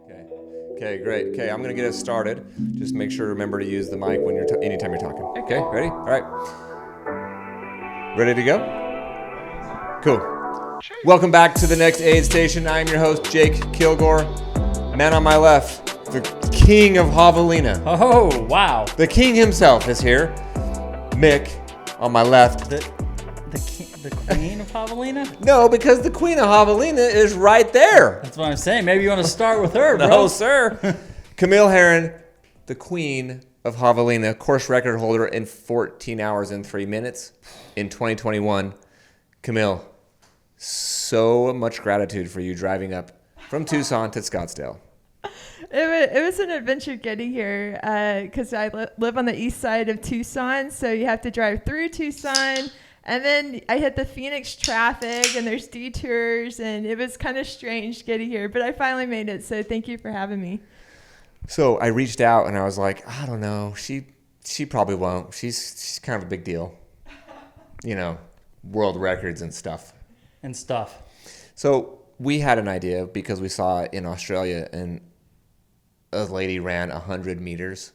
Okay, great. Okay, I'm gonna get us started. Just make sure to remember to use the mic when you're anytime you're talking. Okay, ready? All right. Ready to go? Cool. Welcome back to the next aid station. I'm your host, Jake Kilgore. Man on my left, the king of Javelina. Oh, wow. The king himself is here. Mick on my left. The queen of Javelina? No, because the queen of Javelina is right there. That's what I'm saying. Maybe you want to start with her, bro. No, sir. Camille Herron, the queen of Javelina, course record holder in 14 hours and 3 minutes in 2021. Camille, so much gratitude for you driving up from Tucson to Scottsdale. It was an adventure getting here because I live on the east side of Tucson, so you have to drive through Tucson. And then I hit the Phoenix traffic, and there's detours, and it was kind of strange getting here. But I finally made it, so thank you for having me. So I reached out, and I was like, I don't know. She probably won't. She's kind of a big deal. You know, world records and stuff. So we had an idea because we saw it in Australia, and a lady ran 100 meters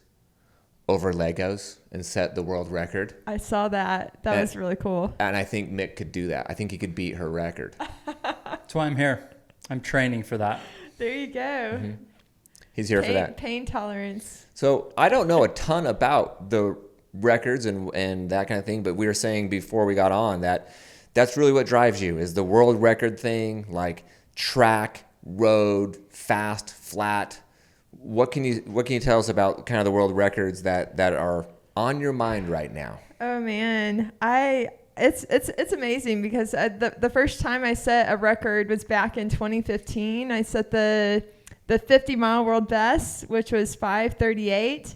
over Legos and set the world record. I saw that. That was really cool. And I think Mick could do that. I think he could beat her record. That's why I'm here. I'm training for that. There you go. Mm-hmm. He's here for that. Pain tolerance. So I don't know a ton about the records and that kind of thing, but we were saying before we got on that that's really what drives you is the world record thing, like track, road, fast, flat. What can you tell us about kind of the world records that are on your mind right now? Oh man, it's amazing because the first time I set a record was back in 2015. I set the 50-mile world best, which was 5:38,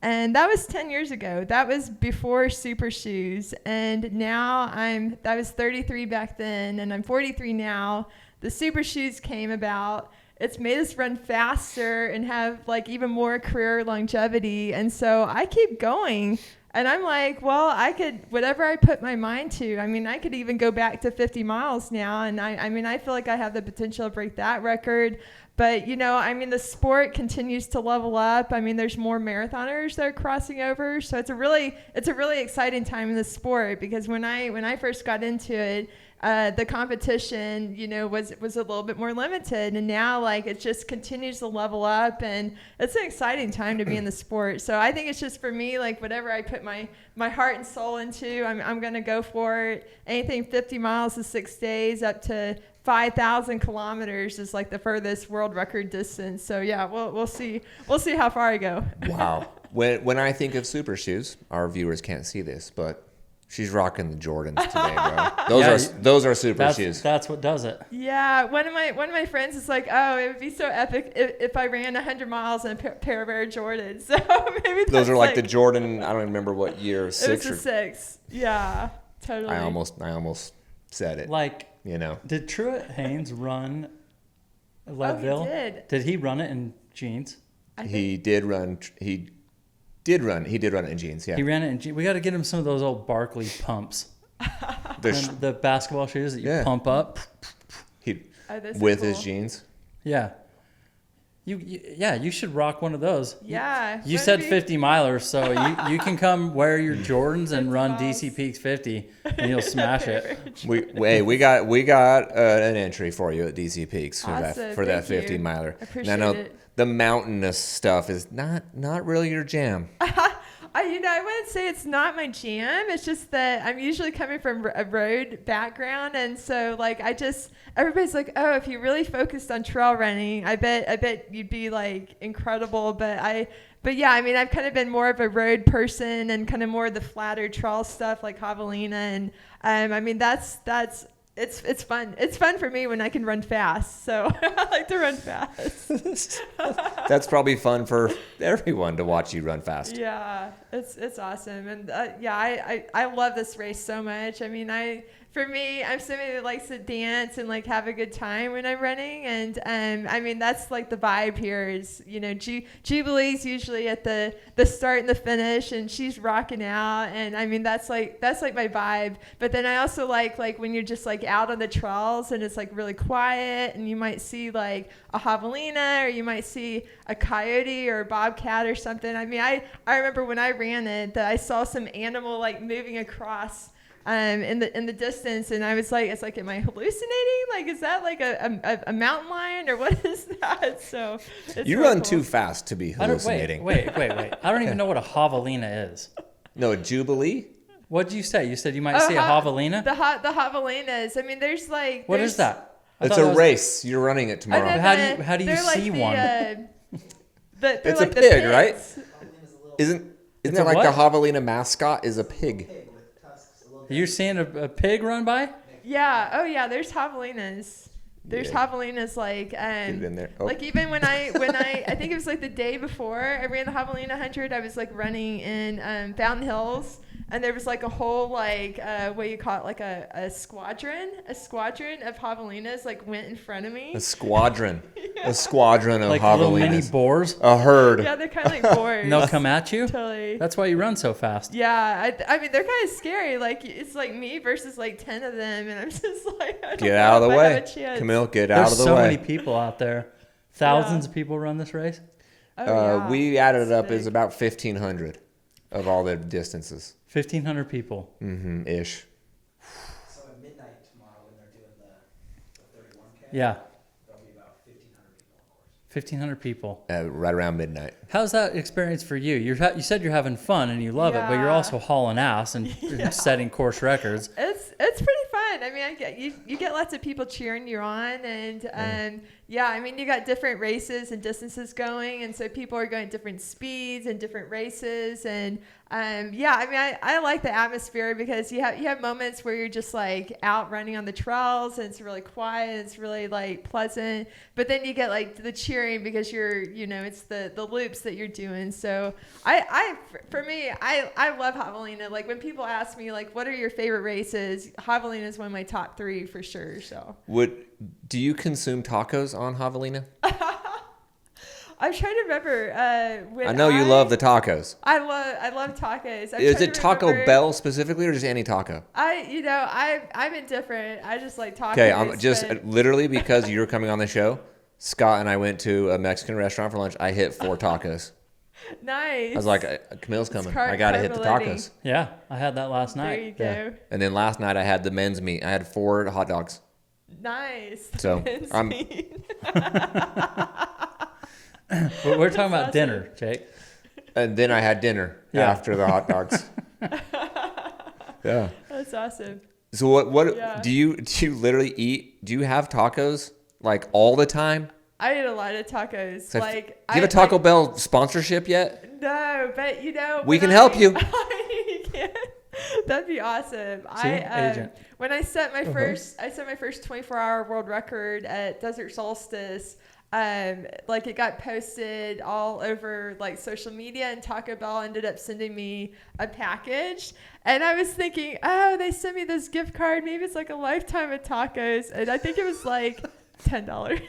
and that was 10 years ago. That was before super shoes, and now that was 33 back then, and I'm 43 now. The super shoes came about. It's made us run faster and have like even more career longevity. And so I keep going and I'm like, well, I could, whatever I put my mind to, I mean, I could even go back to 50 miles now. And I feel like I have the potential to break that record. But, you know, I mean, the sport continues to level up. I mean, there's more marathoners that are crossing over. So it's a really exciting time in the sport because when I first got into it, the competition, you know, was a little bit more limited, and now like it just continues to level up, and it's an exciting time to be in the sport. So I think it's just for me, like whatever I put my heart and soul into, I'm gonna go for it. Anything 50 miles is 6 days, up to 5,000 kilometers is like the furthest world record distance. So yeah, we'll see how far I go. Wow. When I think of super shoes, our viewers can't see this, but she's rocking the Jordans today, bro. Those are super shoes. That's what does it. Yeah, one of my friends is like, oh, it would be so epic if I ran 100 miles in a pair of Air Jordans. So maybe those are like the Jordan. I don't remember what year. It was a 6. Yeah, totally. I almost said it. Like, you know, did Truett Haynes run Leadville? Oh, he did. Did he run it in jeans? He did run it in jeans, yeah. He ran it in jeans. We got to get him some of those old Barkley pumps. The basketball shoes that you pump up. With his jeans? Yeah. You should rock one of those. Yeah. You said 50 milers, so you can come wear your Jordans and run DC Peaks 50, and you'll smash it. We got an entry for you at DC Peaks for that 50 miler. I appreciate it. The mountainous stuff is not really your jam. I wouldn't say it's not my jam. It's just that I'm usually coming from a road background, and so like everybody's like, oh, if you really focused on trail running, I bet you'd be like incredible. But yeah, I mean, I've kind of been more of a road person and kind of more of the flatter trail stuff like Javelina, and I mean that's. It's fun. It's fun for me when I can run fast. So I like to run fast. That's probably fun for everyone to watch you run fast. Yeah, it's awesome. And I love this race so much. I mean, I for me, I'm somebody that likes to dance and like have a good time when I'm running, and I mean that's like the vibe here is, you know, Jubilee's usually at the start and the finish, and she's rocking out, and I mean that's like my vibe. But then I also like when you're just like out on the trails and it's like really quiet, and you might see like a javelina, or you might see a coyote or a bobcat or something. I mean, I remember when I ran it that I saw some animal like moving across in the distance, and I was like, it's like, am I hallucinating? Like, is that like a mountain lion, or what is that? So it's you really run cool. too fast to be hallucinating. Wait. I don't even know what a javelina is. No, a Jubilee? What'd you say? You said you might see a javelina? The javelinas. I mean, there's like... What is that? It's a race. You're running it tomorrow. How do you see like one? It's like a pig, right? Isn't It's that a like what? the javelina mascot is a pig? Are you seeing a pig run by? Yeah. Oh, yeah. There's javelinas. There's javelinas like Get it in there. Oh. like even when I I think it was like the day before I ran the Javelina 100, I was like running in Fountain Hills, and there was like a whole like what do you call it, like a squadron of javelinas like went in front of me. A squadron. Yeah. A squadron of like little mini javelinas. boars? A herd. Yeah, they're kind of like boars. And they'll come at you? Totally. That's why you run so fast. Yeah, I mean they're kind of scary. Like it's like me versus like 10 of them, and I'm just like, I don't Get know out of if the I have way. a chance. Camille, get There's out of the so way. many people out there. Thousands of people run this race. Oh, yeah. We added it That's up as big. about 1,500 of all the distances. 1,500 people. Mm-hmm. Ish. So at midnight tomorrow when they're doing the 31K, Yeah, there'll be about 1,500 people, of course. 1,500 people. Right around midnight. How's that experience for you? You said you're having fun and you love it, but you're Yeah. also hauling ass and setting course records. It's pretty fun. I mean, I get you get lots of people cheering you on, and yeah, I mean, you got different races and distances going, and so people are going at different speeds and different races, and yeah, I mean, I like the atmosphere because you have moments where you're just like out running on the trails and it's really quiet, it's really like pleasant, but then you get like the cheering because it's the loops that you're doing. So for me, I love Javelina. Like when people ask me like, what are your favorite races? Javelina is one of my top 3 for sure. So Do you consume tacos on javelina? I'm trying to remember. When I know you love the tacos. I love tacos. Is it Taco Bell specifically, or just any taco? I'm indifferent. I just like tacos. Okay, I'm just but- literally because you're coming on the show. Scott and I went to a Mexican restaurant for lunch. I hit 4 tacos. Nice. I was like, Camille's coming. car- I gotta hit the carb-loading. tacos. Yeah, I had that last There you night. go. Yeah. And then last night I had the men's meat. I had 4 hot dogs. Nice. So, I'm- But we're talking about awesome. dinner, Jake. And then I had dinner Yeah. after the hot dogs. Yeah. That's awesome. So what Yeah. do you literally eat? Do you have tacos like all the time? I eat a lot of tacos. So Like, do you have a Taco Bell sponsorship yet? No, but We when can help you. You can. That'd be awesome. agent. When I set my first 24-hour world record at Desert Solstice. Like it got posted all over like social media, and Taco Bell ended up sending me a package, and I was thinking, oh, they sent me this gift card, maybe it's like a lifetime of tacos, and I think it was like $10.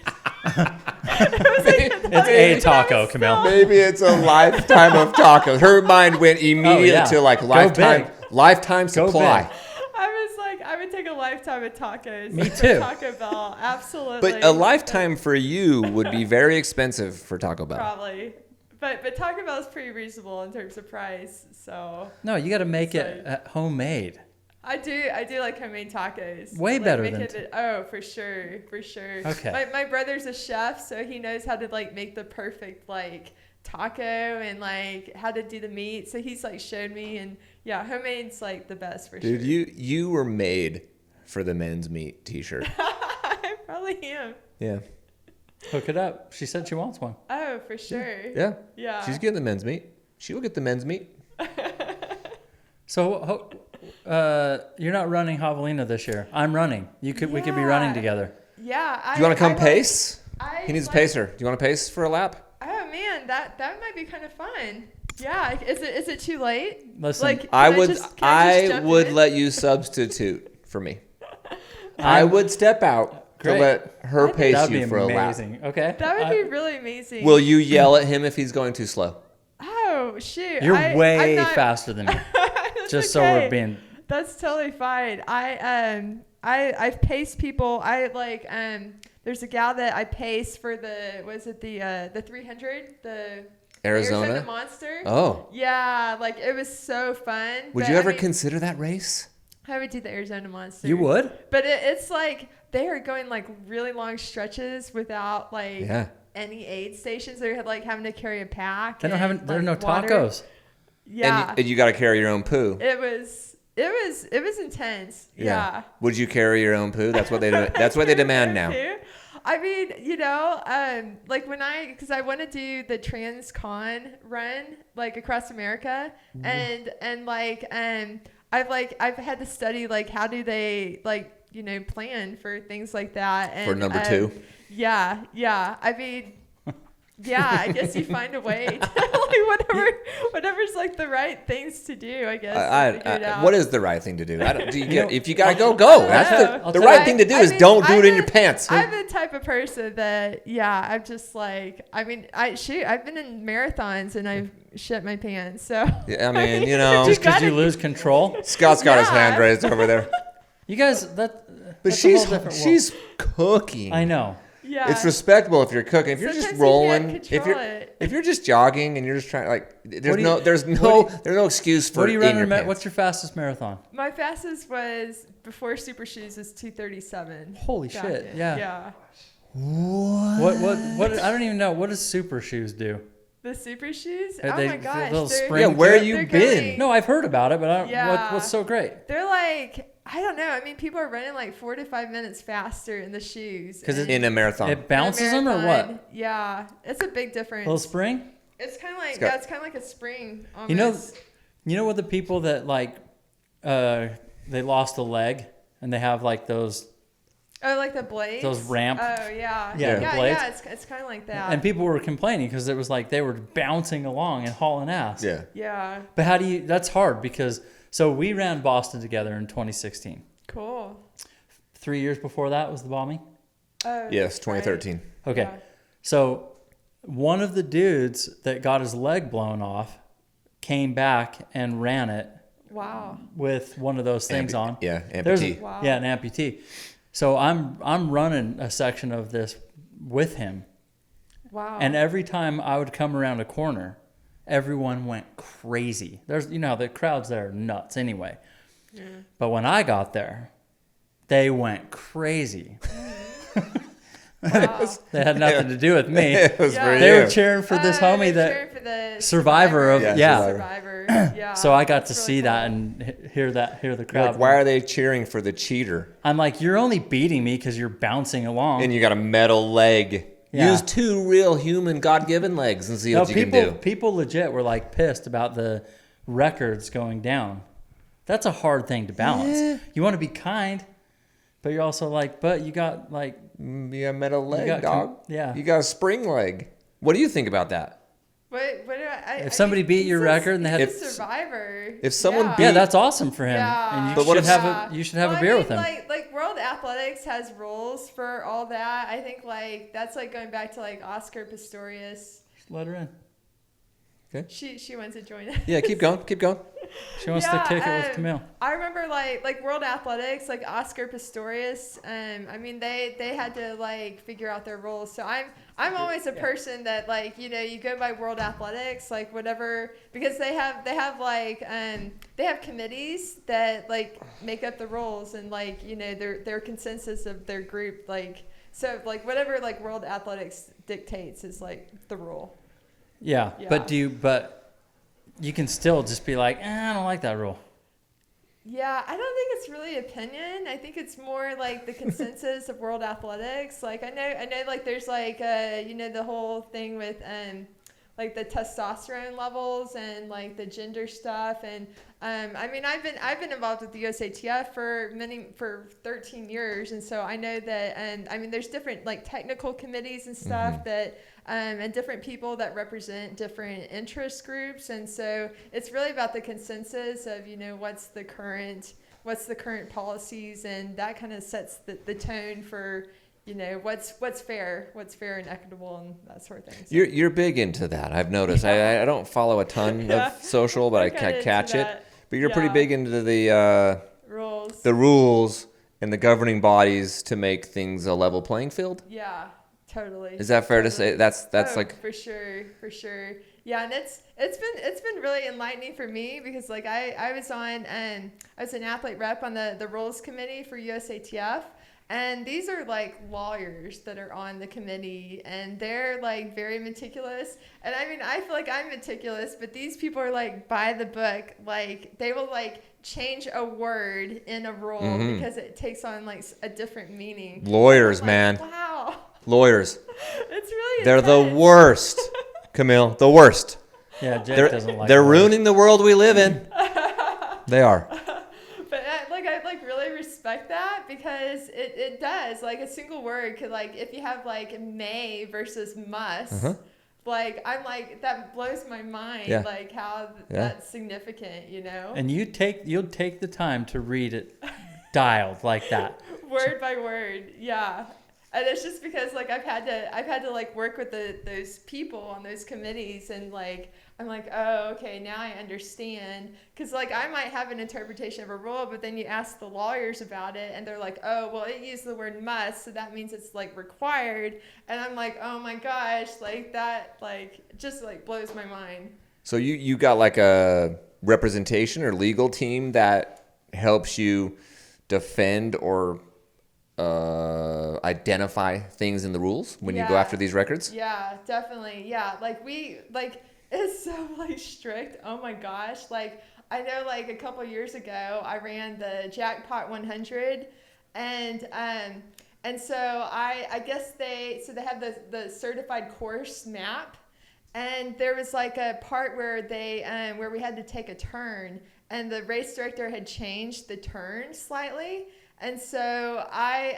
It's a taco, Camille. Maybe it's a lifetime of tacos. Her mind went immediately yeah. to like Go lifetime big. Go supply. big. I was like, I would take a lifetime of tacos. Me for too. Taco Bell, absolutely. But a lifetime for you would be very expensive for Taco Bell. Probably. But Taco Bell is pretty reasonable in terms of price. So No, you got to make it So- homemade. I do like homemade tacos. Way Like, better make than it for sure. Okay. My brother's a chef, so he knows how to like make the perfect like taco and like how to do the meat. So he's like showed me, and yeah, homemade's like the best for Dude, sure. you were made for the men's meat t-shirt. I probably am. Yeah. Hook it up. She said she wants one. Oh, for sure. Yeah. Yeah. She's getting the men's meat. She will get the men's meat. So you're not running Javelina this year. I'm running. We could be running Yeah. together. Yeah. Do you want to come pace? I He needs a like- pacer. Do you want to pace for a lap? Oh man, that might be kind of fun. Yeah. Is it too late? Listen, Like, I can would just I jump would in? let you substitute for me. I would step out to Great. let her pace That'd you be for a lap. amazing. Okay. That would be really amazing. Will you yell at him if he's going too slow? Oh shoot! You're I'm way not- faster than me. That's Just so okay. we're being. That's totally fine. I've paced people. There's a gal that I pace for the 300, the Arizona? Monster. Oh. Yeah, like it was so fun. Would but, you ever I mean, consider that race? I would do the Arizona Monster. You would? But it's like they are going like really long stretches without like Yeah. any aid stations. They're like having to carry a pack. They don't and, have. There are like, no water. tacos. Yeah, And you got to carry your own poo. it was intense. Yeah. Would you carry your own poo? That's what they do. That's what they demand now. I mean, like because I want to do the trans con run like across America, and I've had to study like how do they plan for things like that. And, For number 2. Yeah. I mean, yeah, I guess you find a way to whatever's like the right things to do, I guess. to figure it out. What is the right thing to do? If you got to go. I That's don't know. the right thing to do is don't do it in your pants. I'm the type of person that, I'm just like, I mean, I've been in marathons and I've shit my pants. So, Yeah, I mean, Just because you lose control. Scott's got his Yeah. hand raised over there. You guys, But that's a whole different world. she's cooking. I know. yeah. It's respectable if you're cooking. If you're Sometimes just you can't rolling, control it. if you're just jogging and you're just trying, like, there's What do you- no excuse for What do you in run? your pants. What's your fastest marathon? My fastest was before Super Shoes was 2:37. Holy back shit! in- Yeah. Yeah. What? I don't even know. What does Super Shoes do? The Super Shoes? Are Oh they my gosh. little they're- spring Yeah, where kit? you they're been? going- No, I've heard about it, but I don't, Yeah. what's so great? They're like, I don't know. I mean, people are running like 4 to 5 minutes faster in the shoes. 'Cause and- In a marathon. It bounces them or marathon. what? Yeah, it's a big difference. Little spring? It's kind of like got- it's kind of like a spring. Almost. You know what the people that like, they lost a leg and they have like those, Oh, like the blades. those ramp. Oh yeah. Yeah, the blades. Yeah. It's kind of like that. and people were complaining because it was like they were bouncing along and hauling ass. Yeah. Yeah. But how do you? That's hard because so we ran Boston together in 2016. Cool. 3 years before that was the bombing. Oh. Yes, right. 2013. Okay. Yeah. So one of the dudes that got his leg blown off came back and ran it Wow. with one of those things on. Yeah, There's amputee. Wow. Yeah, an amputee. So I'm running a section of this with him, Wow. and every time I would come around a corner, everyone went crazy. There's the crowds there are nuts anyway. Yeah. But when I got there, they went crazy. Wow. They had nothing to do with me. It was Yeah. for They you. were cheering for this homie they're that cheering for the survivor of Yeah, Survivor. Yeah. So I got to That's see really that cool. and hear the You're crowd. like, why are they cheering for the cheater? I'm like, you're only beating me because you're bouncing along. And you got a metal leg. Yeah. Use 2 real human God-given legs and see No, what you can do. people legit were like pissed about the records going down. That's a hard thing to balance. Yeah. You want to be kind, but you're also like, but you got like, You got a metal leg, got dog. yeah. You got a spring leg. What do you think about that? What do I? If somebody beat your record and they had- he's a survivor. If someone yeah. beat- yeah, that's awesome for him. Yeah. And you But what should if- have you should have Well, a beer I with mean, him. Like World Athletics has rules for all that. I think like that's like going back to like Oscar Pistorius. Just let her in. She wants to join us. Yeah, keep going. Keep going. She wants to kick it with Camille. I remember like World Athletics, like Oscar Pistorius. I mean they had to like figure out their rules. So I'm always a person that like you go by World Athletics, like whatever, because they have like they have committees that like make up the rules and like their consensus of their group, like so like whatever like World Athletics dictates is like the rule. Yeah, Yeah. but you can still just be like, I don't like that rule. Yeah, I don't think it's really opinion. I think it's more like the consensus of World Athletics. Like I know like there's like the whole thing with like the testosterone levels and like the gender stuff and I mean I've been involved with the USATF for 13 years and so I know that I mean there's different like technical committees and stuff that and different people that represent different interest groups and so it's really about the consensus of what's the current what's the current policies, and that kind of sets the tone for, what's fair and equitable and that sort of thing. So, You're big into that. I've noticed. I don't follow a ton of social, but I kinda catch into it. that. But you're pretty big into Rules. the rules and the governing bodies to make things a level playing field. Yeah, totally. Is that fair to say? That's like for sure. Yeah, and it's been really enlightening for me because like I was an athlete rep on the rules committee for USATF. And these are like lawyers that are on the committee, and they're like very meticulous. And I mean, I feel like I'm meticulous, but these people are like by the book. Like they will like change a word in a rule because it takes on like a different meaning. lawyers, Like, man. wow, Lawyers. it's really They're the intense. worst, Camille. The worst. Yeah, Jake doesn't like They're lawyers. ruining the world we live in. They are. But I really respect that because it does, like a single word could, like if you have like may versus must, like I'm like that blows my mind, like how that's significant, And you'll take the time to read it dialed like that. word by word, yeah. And it's just because like I've had to like work with those people on those committees, and like I'm like, oh, okay, now I understand. Because like I might have an interpretation of a rule, but then you ask the lawyers about it, and they're like, oh, well, it used the word must, so that means it's like required. And I'm like, oh my gosh, like that, like just like blows my mind. So you got like a representation or legal team that helps you defend or identify things in the rules when you go after these records? Yeah, definitely. Yeah, it's so like strict. Oh my gosh. Like I know like a couple years ago I ran the Jackpot 100, and so I guess they have the certified course map, and there was like a part where where we had to take a turn, and the race director had changed the turn slightly. And so I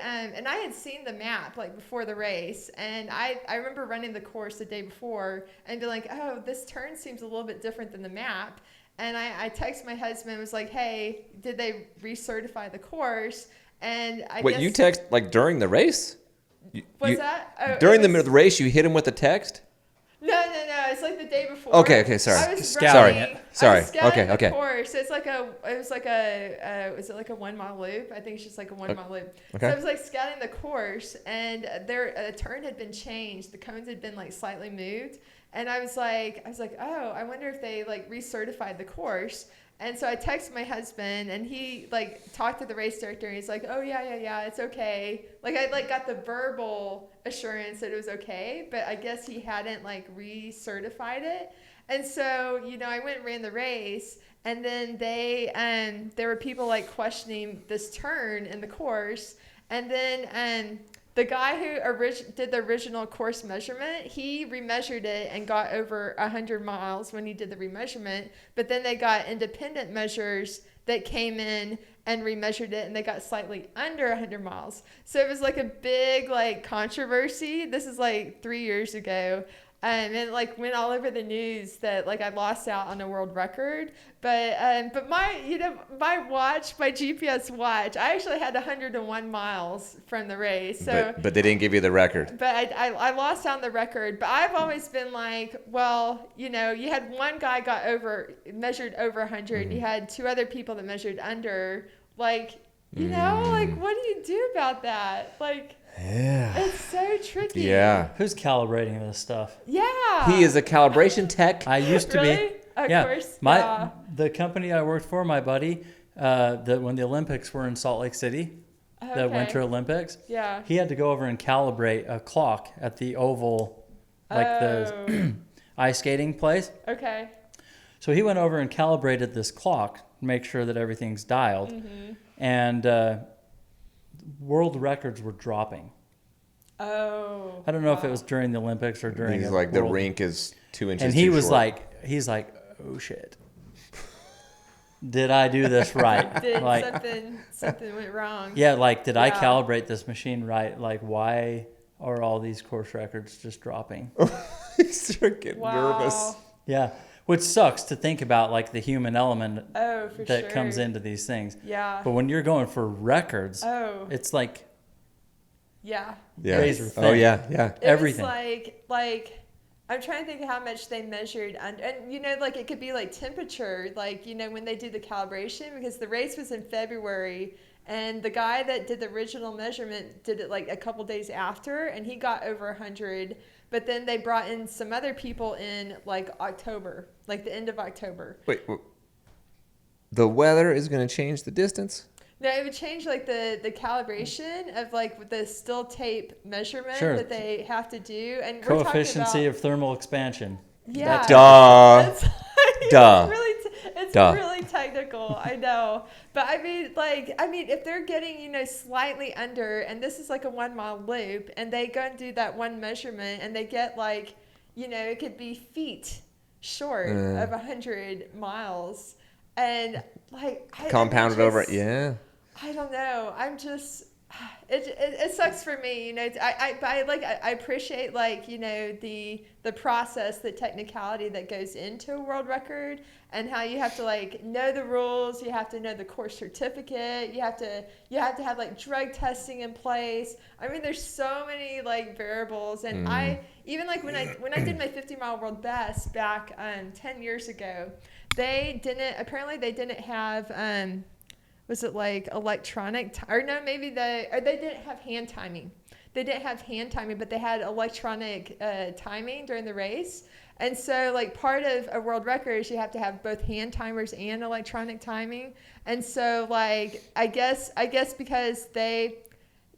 had seen the map like before the race, and I remember running the course the day before and be like, oh, this turn seems a little bit different than the map. And I texted my husband and was like, hey, did they recertify the course? And I guess, You text like during the race? What's that? Oh, During the race, you hit him with a text? No. It's like the day before. Okay, sorry. I was Sorry. running, Sorry. I was scouting Okay. the course. So it's like was it like a 1 mile loop? I think it's just like a 1 mile loop. Okay. So I was like scouting the course, and a turn had been changed. The cones had been like slightly moved, and I was like, oh, I wonder if they like recertified the course. And so I texted my husband, and he like talked to the race director, and he's like, oh yeah, it's okay. Like I like got the verbal assurance that it was okay, but I guess he hadn't like recertified it. And so, I went and ran the race, and then there were people like questioning this turn in the course, and then the guy who did the original course measurement, he remeasured it and got over 100 miles when he did the remeasurement. But then they got independent measures that came in and remeasured it, and they got slightly under 100 miles. So it was like a big like controversy. This is like 3 years ago. And it like went all over the news that like I lost out on a world record, but my my GPS watch, I actually had 101 miles from the race. So But they didn't give you the record. But I lost out on the record. But I've always been like, well, you had one guy measured over 100. Mm-hmm. You had two other people that measured under. Like, like what do you do about that? Like. Yeah. It's so tricky. Yeah. Who's calibrating this stuff? Yeah. He is a calibration tech. I used to Really? be. Of yeah. course. The company I worked for, my buddy, when the Olympics were in Salt Lake City, the Okay. Winter Olympics, Yeah. he had to go over and calibrate a clock at the oval, like the ice skating place. Okay. So he went over and calibrated this clock, make sure that everything's dialed, and world records were dropping. Oh. I don't know if it was during the Olympics or during. He's a like, the world- rink is 2 inches and too he was short. he's like, oh shit, did I do this right? Did like, something went wrong? yeah, like, did I Yeah. calibrate this machine right? Like, why are all these course records just dropping? He's getting Wow. nervous. Yeah. Which sucks to think about, like the human element Oh, for that sure. comes into these things. Yeah. But when you're going for records, Oh. it's like Yeah. Yeah. razor thin. Oh yeah, yeah. It Everything. was like I'm trying to think of how much they measured, and like it could be like temperature, like when they do the calibration, because the race was in February, and the guy that did the original measurement did it like a couple days after, and he got over 100. But then they brought in some other people in like October, like the end of October. Wait, the weather is going to change the distance? No, it would change like the calibration of like with the still tape measurement Sure. that they have to do, and we're talking Coefficient about, of thermal expansion. Yeah. Duh. It's like, Duh. It's Duh. really technical. I know, but I mean, if they're getting slightly under, and this is like a 1 mile loop, and they go and do that one measurement, and they get like, it could be feet short of 100 miles, and like Compounded over it, yeah. I don't know. I'm just, it sucks for me. I appreciate the process, the technicality that goes into a world record, and how you have to know the rules. You have to know the course certificate. You have to have drug testing in place. I mean, there's so many variables, and I even when I did my 50-mile world best back 10 years ago, they didn't have was it electronic or they didn't have hand timing. They didn't have hand timing, but they had electronic timing during the race. And so part of a world record is you have to have both hand timers and electronic timing. And so I guess because they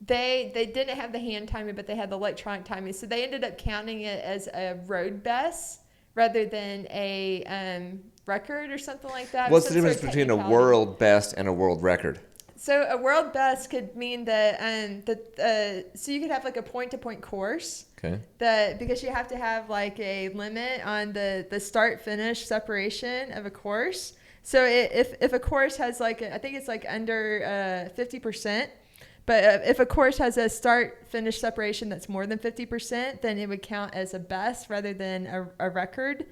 didn't have the hand timing, but they had the electronic timing. So they ended up counting it as a road best rather than a record or something like that. What's the difference between a world best and a world record? So a world best could mean that so you could have a point-to-point course. Okay. Because you have to have a limit on the start-finish separation of a course. So if a course has I think it's under 50%, but if a course has a start-finish separation that's more than 50%, then it would count as a best rather than a record.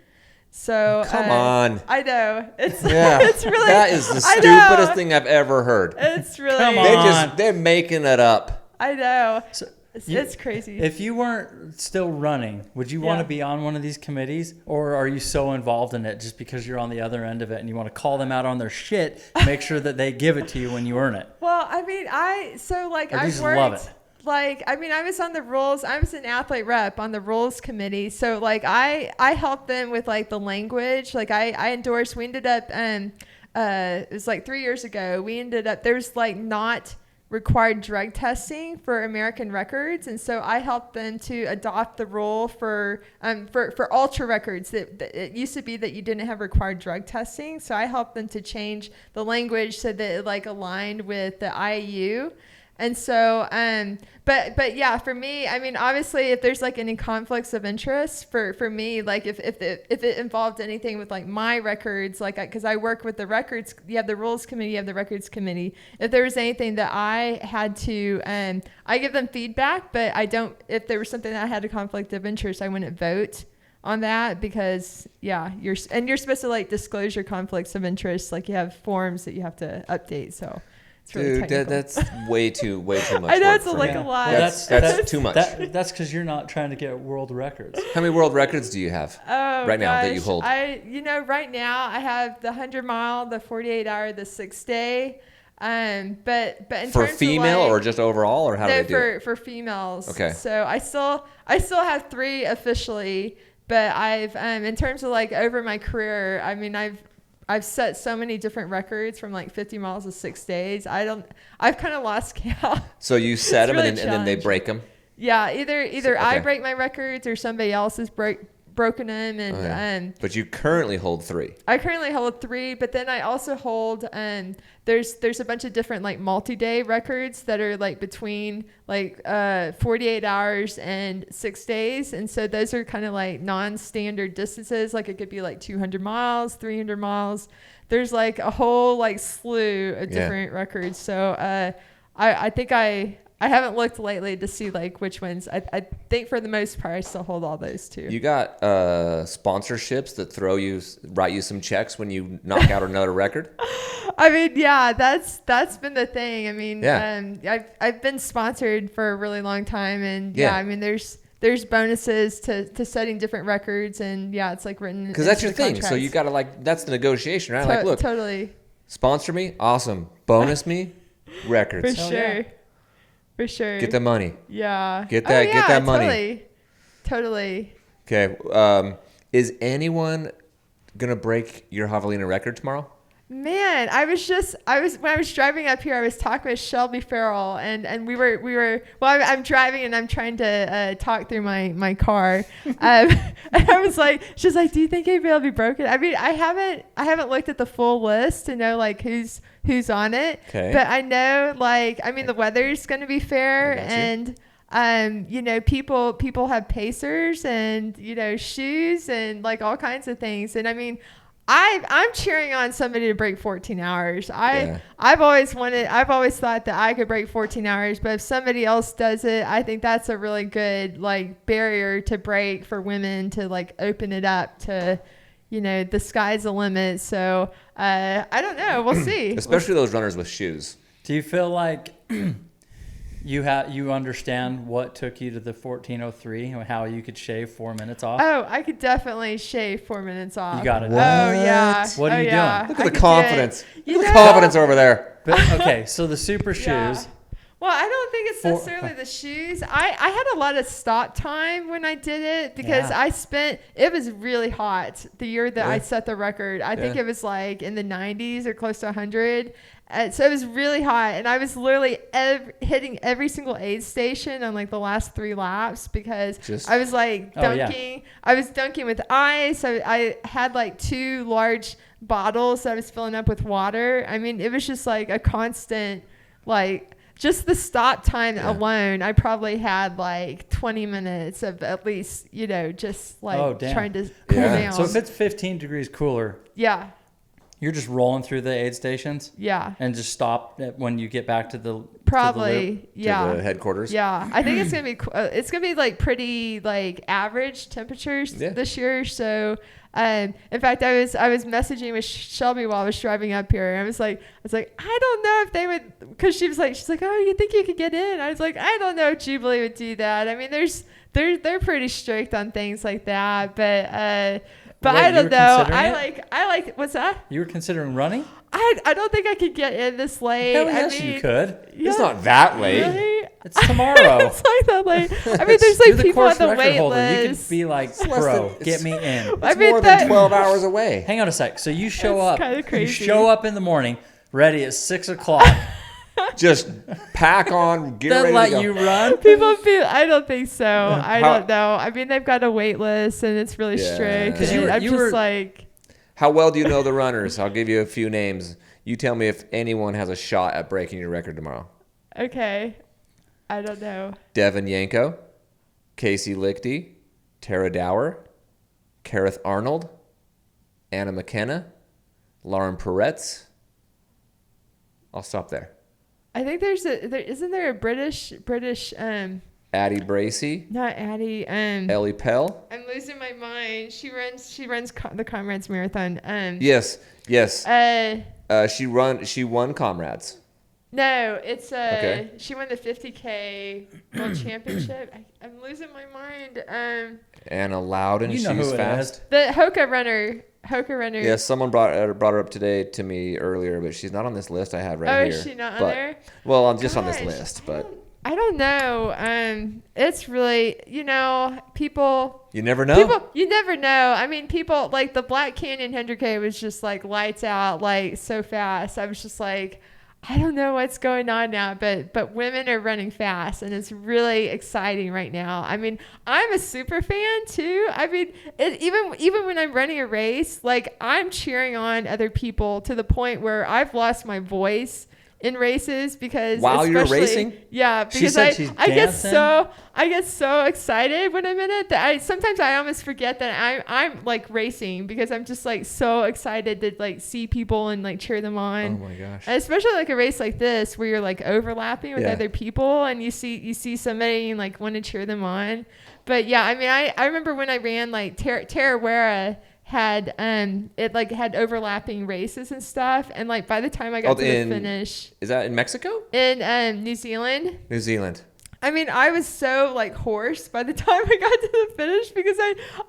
So Come on. I know it's it's really that is the stupidest thing I've ever heard. It's really Come on. They're making it up. I know. So It's crazy. If you weren't still running, would you want to be on one of these committees, or are you so involved in it just because you're on the other end of it and you want to call them out on their shit, make sure that they give it to you when you earn it? Well, I mean, I've just worked. love it. I was on the rules. I was an athlete rep on the rules committee. So I helped them with the language. I endorsed. We ended up it was 3 years ago. We ended up there's not required drug testing for American records, and so I helped them to adopt the rule for ultra records that it used to be that you didn't have required drug testing. So I helped them to change the language so that it aligned with the IAU. And so, but yeah, for me, I mean, obviously, if there's any conflicts of interest for me, if it involved anything with my records, because I work with the records, you have the rules committee, you have the records committee. If there was anything that I had to, I give them feedback, but I don't. If there was something that I had a conflict of interest, I wouldn't vote on that because you're supposed to disclose your conflicts of interest, you have forms that you have to update. So. Really dude, that's way too much. I know work it's for a me. lot. Well, that's too much. That's because you're not trying to get world records. How many world records do you have right now that you hold? Right now I have the 100-mile, the 48-hour, the 6-day. But in for terms female of or just overall, or how do they do it? for females. Okay. So I still have 3 officially, but I've in terms of over my career, I mean I've set so many different records from 50 miles to 6 days. I've kind of lost count. So you set them really and then they break them? Yeah, either I okay. break my records or somebody else has broken them. And but you currently hold 3. I currently hold 3, but then I also hold there's a bunch of different multi-day records that are between 48 hours and 6 days, and so those are kind of non-standard distances. It could be 200 miles, 300 miles. There's a whole slew of different records. So I think I I haven't looked lately to see like which ones. I think for the most part I still hold all those too. You got sponsorships that write you some checks when you knock out another record? I mean, yeah, that's been the thing. I mean, Yeah. I've been sponsored for a really long time, and Yeah. I mean, there's bonuses to setting different records, and yeah, it's like written Because that's into your the thing. contracts. So you got to like, that's the negotiation, right? Like, look, totally, sponsor me, awesome. Bonus me, for records. Hell sure, yeah. for sure. Get the money. Yeah. Get that money. Totally. Okay. Is anyone gonna break your Javelina record tomorrow? Man, when I was driving up here, I was talking with Shelby Farrell, and we were I'm driving and I'm trying to talk through my car, and I was like, she's like, do you think anybody will be broken? I mean, I haven't looked at the full list to know like who's on it, Okay. but I know like, I mean, the weather's going to be fair, I got you. and you know, people have pacers and, you know, shoes and like all kinds of things, and I mean, I'm cheering on somebody to break 14 hours. I've always thought that I could break 14 hours, but if somebody else does it, I think that's a really good like barrier to break for women to like open it up to, you know, the sky's the limit. So I don't know. We'll see. Especially those runners with shoes. Do you feel like you understand what took you to the 14:03 and how you could shave 4 minutes off? Oh, I could definitely shave 4 minutes off. You got it. Oh yeah. What are you doing? Look at I the could do confidence. it. Look at the confidence over there. But, okay, so the super shoes. Yeah. Well, I don't think it's For- necessarily the shoes. I had a lot of stop time when I did it because Yeah. it was really hot the year that I Yeah. set the record. I think Yeah. it was like in the 90s or close to 100. So it was really hot, and I was literally hitting every single aid station on like the last 3 laps because I was like dunking. I was dunking with ice. I had like 2 large bottles that I was filling up with water. I mean, it was just like a constant, like just the stop time alone. I probably had like 20 minutes of at least, you know, just like trying to cool down. So if it's 15 degrees cooler, yeah. you're just rolling through the aid stations Yeah. and just stop when you get back to the Probably. Yeah. To the headquarters. Yeah, I think it's gonna be like pretty like average temperatures this year. So, in fact, I was messaging with Shelby while I was driving up here. And I was like, I don't know if they would, because she's like, oh, you think you could get in? I was like, I don't know if Jubilee would do that. I mean, they're pretty strict on things like that, but Wait, I don't know. I it? like what's that? You were considering running? I don't think I could get in this late. Hell yes, I mean, you could. yeah, It's not that late. really? It's tomorrow. It's like that late. I mean, there's like You're the people on course the record wait holder. You list. could be like, less bro, than- get me in. I It's mean, more that- than 12 hours away. Hang on a sec. So you show That's up. kinda You crazy. show up in the morning, ready at 6 o'clock. Just pack on, get They'll ready let to go. you run. People feel. I don't think so. I How- don't know. I mean, they've got a wait list and it's really Yeah. strict. 'Cause And I'm you just were- like, How well do you know the runners? I'll give you a few names. You tell me if anyone has a shot at breaking your record tomorrow. okay, I don't know. Devin Yanko, Casey Lichty, Tara Dower, Kareth Arnold, Anna McKenna, Lauren Peretz. I'll stop there. I think isn't there a British Addie Bracey, not Addie Ellie Pell. I'm losing my mind. She runs the Comrades Marathon. Yes. She won Comrades. No, it's Okay. she won the 50K World Championship. I'm losing my mind. Anna Loudon, You know she's who it fast. is. The Hoka runner. Yes, someone brought her up today to me earlier, but she's not on this list I have right Oh, here. is she not on But- there? Well, I'm just on this Gosh, list, but I don't know. It's really, you know, people. you never know. You never know. I mean, people like the Black Canyon 100K was just like lights out, like so fast. I was just like, I don't know what's going on now, but women are running fast, and it's really exciting right now. I mean, I'm a super fan too. I mean, even when I'm running a race, like I'm cheering on other people to the point where I've lost my voice in races because while you're especially- racing? Yeah, because said she's I get dancing? so excited when I'm in it that sometimes I almost forget that I'm like racing because I'm just like so excited to like see people and like cheer them on. Oh my gosh. And especially like a race like this where you're like overlapping with Yeah. other people and you see somebody and like want to cheer them on. But yeah, I mean I remember when I ran like Tarawera had it like had overlapping races and stuff, and like by the time I got to the finish, is that in Mexico? in New Zealand. New Zealand. I mean, I was so like hoarse by the time I got to the finish because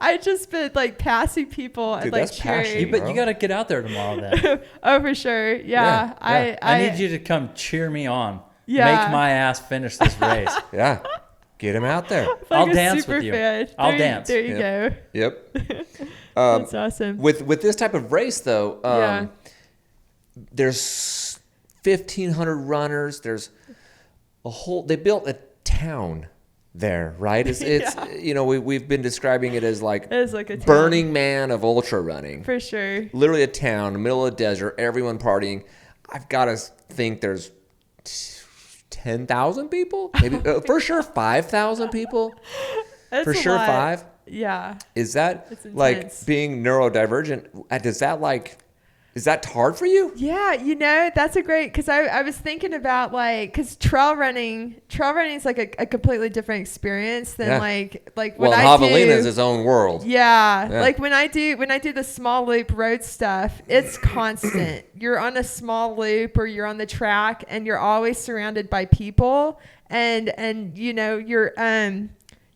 I just been like passing people and Dude, like that's passion, cheering. But you got to get out there tomorrow then. Oh, for sure. Yeah. I need you to come cheer me on. Yeah. Make my ass finish this race. Yeah. Get him out there. like I'll a dance super with you. fan. I'll dance. There you go. Yep. That's awesome. With this type of race, though, Yeah. there's 1,500 runners. There's they built a town there, right? It's Yeah. we've been describing it as like It is like a town. Burning Man of ultra running. For sure. Literally a town, in the middle of the desert, everyone partying. I've got to think there's 10,000 people, maybe for sure 5,000 people. That's For a sure, lot. 5. Yeah. Is that It's like intense. being neurodivergent? Is that hard for you? Yeah, that's a great, because I was thinking about like, because trail running is like a completely different experience than Yeah. like Well, what I Javelina do. is its own world. Yeah. Yeah. Like when I do the small loop road stuff, it's constant. You're on a small loop or you're on the track and you're always surrounded by people and you're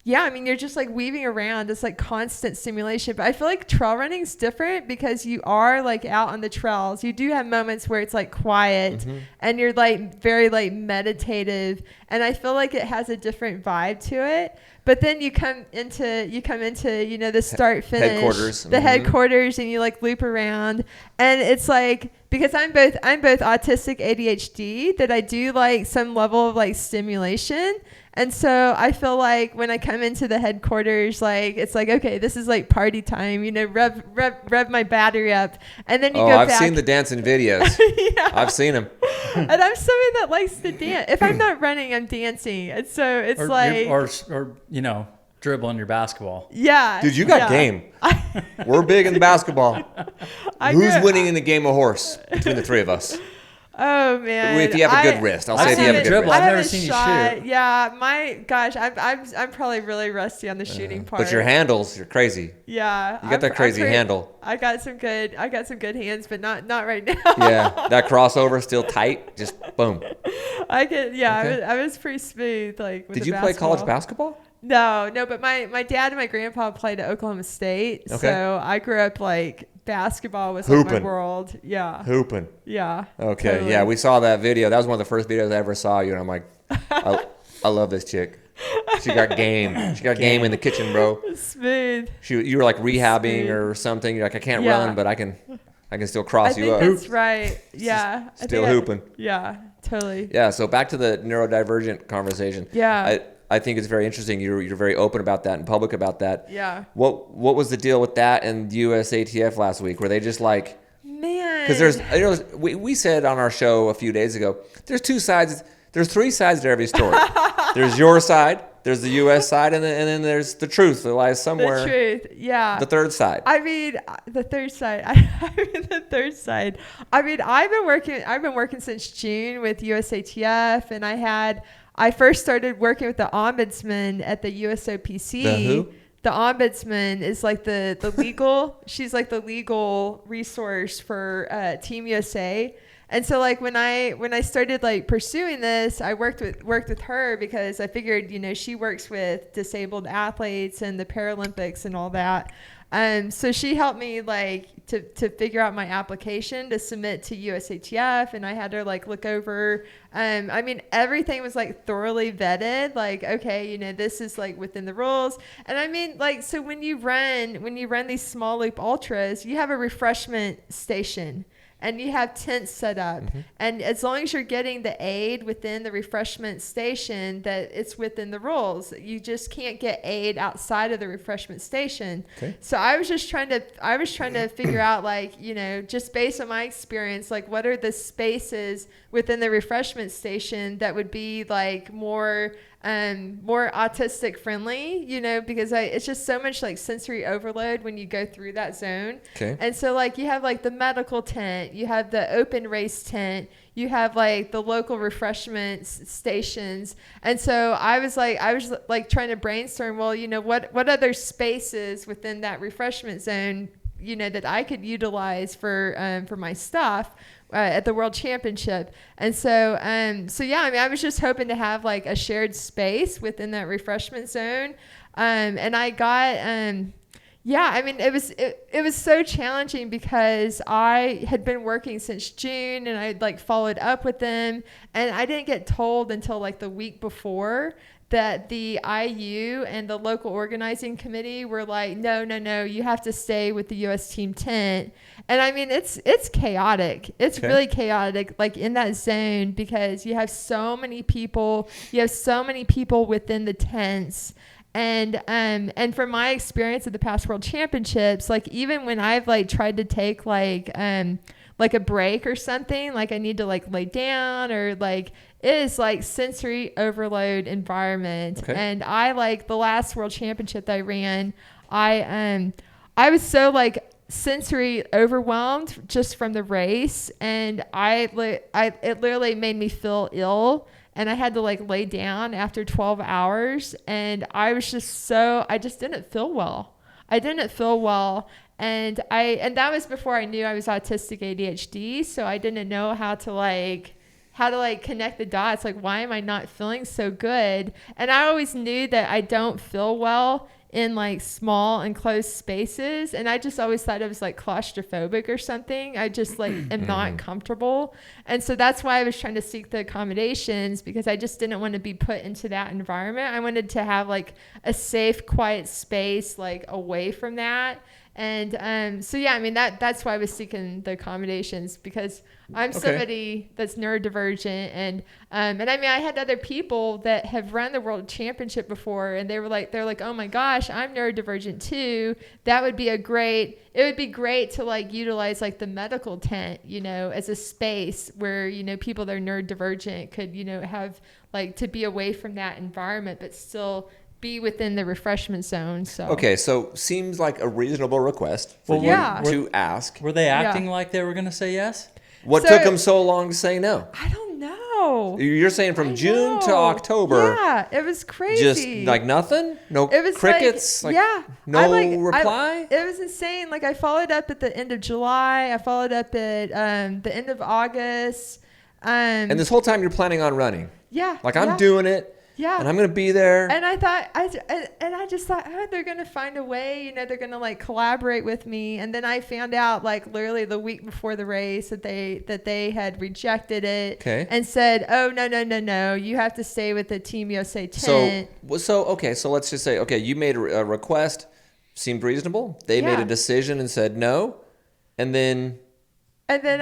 yeah, I mean, you're just like weaving around. It's like constant stimulation. But I feel like trail running is different because you are like out on the trails. You do have moments where it's like quiet and you're like very like meditative. And I feel like it has a different vibe to it. But then you come into the start finish Headquarters. the headquarters, and you like loop around, and it's like, because I'm both autistic ADHD, that I do like some level of like stimulation. And so I feel like when I come into the headquarters, like it's like, okay, this is like party time, rev my battery up, and then you go I've back. seen the dancing videos. Yeah. I've seen them. And I'm somebody that likes to dance. If I'm not running, I'm dancing, and so it's or, like, or dribbling your basketball. yeah, Dude, you got game. We're big in basketball. Who's winning in the game of horse between the three of us? Oh man! If you have a good wrist, I'll say if you have a good dribble. wrist. I've never haven't seen you shot. shoot. Yeah, my gosh, I'm probably really rusty on the shooting part. But your handles, you're crazy. Yeah, You got that crazy handle. I got some good hands, but not right now. Yeah, that crossover still tight. Just boom. I could. Yeah, Okay. I was pretty smooth. Like, with Did the you play college basketball? No, but my dad and my grandpa played at Oklahoma State, Okay. so I grew up like basketball was like my Hooping. world. Yeah, Hooping. yeah. Okay, totally. yeah, we saw that video. That was one of the first videos I ever saw you, and I'm like, I love this chick. She got game. She got game in the kitchen, bro. Smooth. You were like rehabbing Smooth. or something. You're like, I can't Yeah. run, but I can still cross I you think up. that's right. Yeah. I Still think hooping. Yeah, totally. Yeah. So back to the neurodivergent conversation. Yeah. I think it's very interesting. You're very open about that and public about that. Yeah. What was the deal with that and USATF last week? Were they just like, Man. because we said on our show a few days ago, there's two sides. There's three sides to every story. There's your side, there's the U.S. side, and then there's the truth that lies somewhere. The truth. Yeah. The third side. I mean, the third side. The third side. I mean, I've been working since June with USATF, and I first started working with the ombudsman at the USOPC. The who? The ombudsman is like the legal. She's like the legal resource for Team USA. And so like when I started like pursuing this, I worked with her because I figured, she works with disabled athletes and the Paralympics and all that. So she helped me like to figure out my application to submit to USATF, and I had to like look over. I mean, everything was like thoroughly vetted. Like, okay, this is like within the rules. And I mean, like, so when you run these small loop ultras, you have a refreshment station. and you have tents set up. And as long as you're getting the aid within the refreshment station, that it's within the rules. You just can't get aid outside of the refreshment station. Okay. So I was trying to figure out, like, you know, just based on my experience, like, what are the spaces within the refreshment station that would be like more autistic friendly, you know, because it's just so much like sensory overload when you go through that zone. Okay. And so like you have like the medical tent, you have the open race tent, you have like the local refreshment stations. And so I was trying to brainstorm, well, you know, what other spaces within that refreshment zone, you know, that I could utilize for my stuff at the World Championship. And so, yeah, I mean, I was just hoping to have like a shared space within that refreshment zone. And I got, yeah, I mean, it was so challenging because I had been working since June and I'd like followed up with them, and I didn't get told until like the week before that the IU and the local organizing committee were like, no, you have to stay with the U.S. team tent. And I mean, it's chaotic. It's really chaotic, like in that zone, because you have so many people. You have so many people within the tents. And from my experience at the past World Championships, like even when I've like tried to take like a break or something, like I need to like lay down or like, it is like sensory overload environment. Okay. And I like the last World Championship that I ran, I was so like sensory overwhelmed just from the race, and it literally made me feel ill, and I had to like lay down after 12 hours, and I just didn't feel well. And that was before I knew I was autistic ADHD, so I didn't know how to connect the dots. Like, why am I not feeling so good? And I always knew that I don't feel well in like small enclosed spaces. And I just always thought I was like claustrophobic or something. I just like am not comfortable. And so that's why I was trying to seek the accommodations, because I just didn't want to be put into that environment. I wanted to have like a safe, quiet space, like away from that. And so yeah, I mean that's why I was seeking the accommodations, because I'm somebody that's neurodivergent, and I mean I had other people that have run the World Championship before, and they're like, oh my gosh, I'm neurodivergent too. It would be great to like utilize like the medical tent, you know, as a space where, you know, people that are neurodivergent could, you know, have like to be away from that environment, but still be within the refreshment zone. So seems like a reasonable request for you to ask. Were they acting like they were going to say yes? What took them so long to say no? I don't know. You're saying from June to October. Yeah, it was crazy. Just like nothing? No crickets? No reply? It was insane. Like I followed up at the end of July. I followed up at the end of August. And this whole time you're planning on running? Yeah. Like I'm doing it. Yeah. And I'm going to be there. And I just thought, they're going to find a way, you know, they're going to like collaborate with me. And then I found out like literally the week before the race that they had rejected it and said, oh, no, you have to stay with the Team USA tent. So let's just say, you made a request, seemed reasonable. They made a decision and said no. And then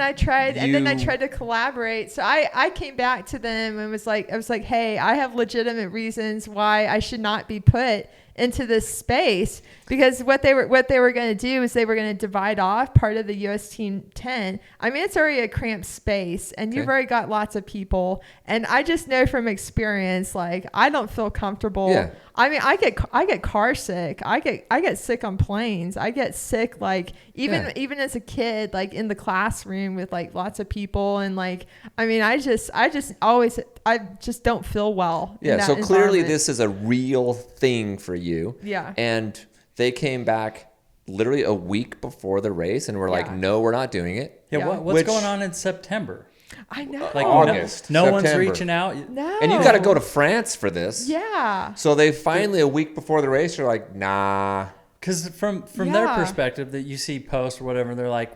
I tried to collaborate. So I came back to them and was like, hey, I have legitimate reasons why I should not be put into this space, because what they were going to do is they were going to divide off part of the US team 10. I mean, it's already a cramped space, and you've already got lots of people, and I just know from experience, like I don't feel comfortable. Yeah. I mean, I get car sick. I get sick on planes. I get sick like even as a kid, like in the classroom with like lots of people, and like I mean, I just don't feel well. Yeah. So clearly, this is a real thing for you. Yeah. And they came back literally a week before the race and were like, no, we're not doing it. Yeah. What's going on in September? I know. Like August. No one's reaching out. No. And you got to go to France for this. Yeah. So they finally, a week before the race, are like, nah. Because from their perspective, that you see posts or whatever, they're like,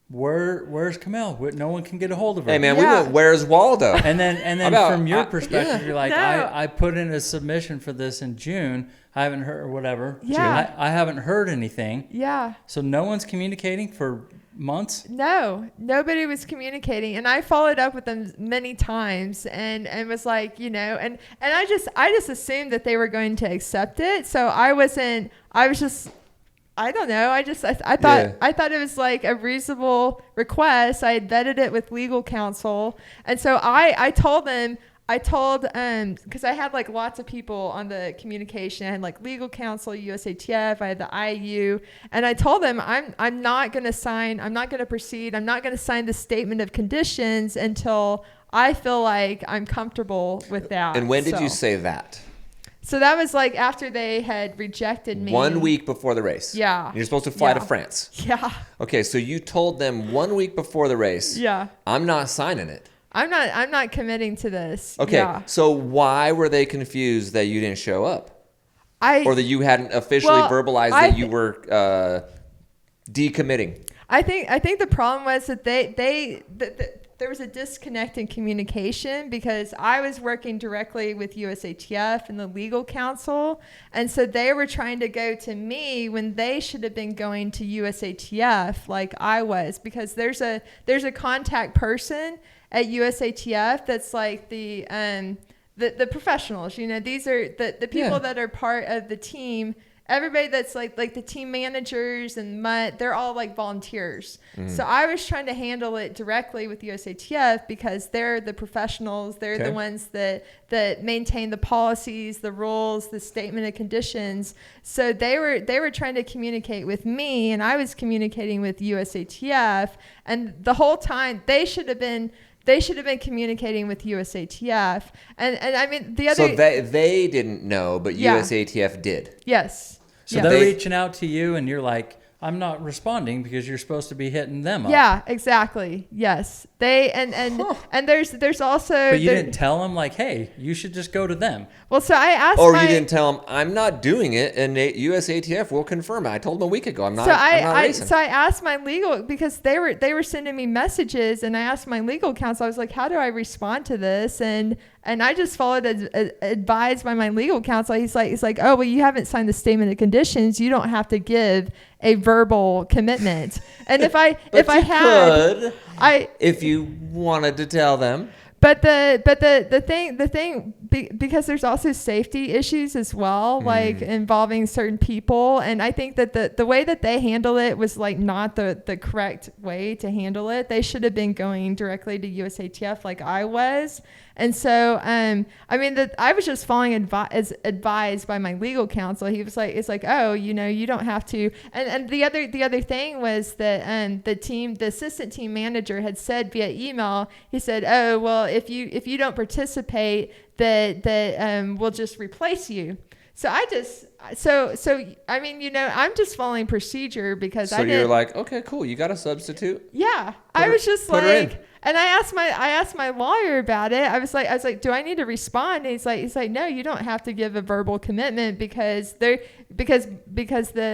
where's Camille? No one can get a hold of her. Hey man, we went, where's Waldo? And then from your perspective, you're like, I put in a submission for this in June. I haven't heard or whatever. Yeah. I haven't heard anything. Yeah. So no one's communicating for months? No, nobody was communicating, and I followed up with them many times, and was like, and I just assumed that they were going to accept it. So I was just, I don't know. I thought it was like a reasonable request. I had vetted it with legal counsel, and so I told them. Because I had like lots of people on the communication. I had like legal counsel, USATF, I had the IU, and I told them I'm not going to proceed. I'm not going to sign the statement of conditions until I feel like I'm comfortable with that. And when did you say that? So that was like after they had rejected me. 1 week before the race. Yeah. You're supposed to fly to France. Yeah. Okay, so you told them 1 week before the race. Yeah. I'm not signing it. I'm not committing to this. Okay, Yeah. so why were they confused that you didn't show up? Or that you hadn't officially verbalized that you were decommitting? I think the problem was that there was a disconnect in communication because I was working directly with USATF and the legal counsel, and so they were trying to go to me when they should have been going to USATF like I was, because there's a contact person at USATF that's like the professionals. These are the people that are part of the team. Everybody that's like the team managers and they're all like volunteers. So I was trying to handle it directly with USATF because they're the professionals. They're the ones that maintain the policies, the rules, the statement of conditions. So they were trying to communicate with me, and I was communicating with USATF. And the whole time they should have been communicating with USATF. And I mean the other. So they didn't know, but USATF did. Yes. So they're reaching out to you, and you're like, I'm not responding because you're supposed to be hitting them up. Yeah, exactly. Yes. They and there's also. But you didn't tell them like, hey, you should just go to them. Well, so I asked. Or you didn't tell them I'm not doing it, and USATF will confirm it. I told them a week ago I'm not. I'm not racing. So I asked my legal, because they were sending me messages, and I asked my legal counsel. I was like, how do I respond to this? And I just followed as advised by my legal counsel. He's like, oh well, you haven't signed the statement of conditions. You don't have to give a verbal commitment. And if I if you wanted to tell them. But the thing because there's also safety issues as well, like involving certain people, and I think that the way that they handle it was like not the correct way to handle it. They should have been going directly to USATF like I was. And so, I mean, I was just following as advised by my legal counsel. He was like, it's like, oh, you don't have to. And the other thing was that the assistant team manager had said via email, he said, oh, well, if you don't participate, that we'll just replace you. So I mean, I'm just following procedure because you're like, okay, cool. You got a substitute? Yeah. I was just like, and I asked my lawyer about it. I was like, do I need to respond? And he's like, no, you don't have to give a verbal commitment because the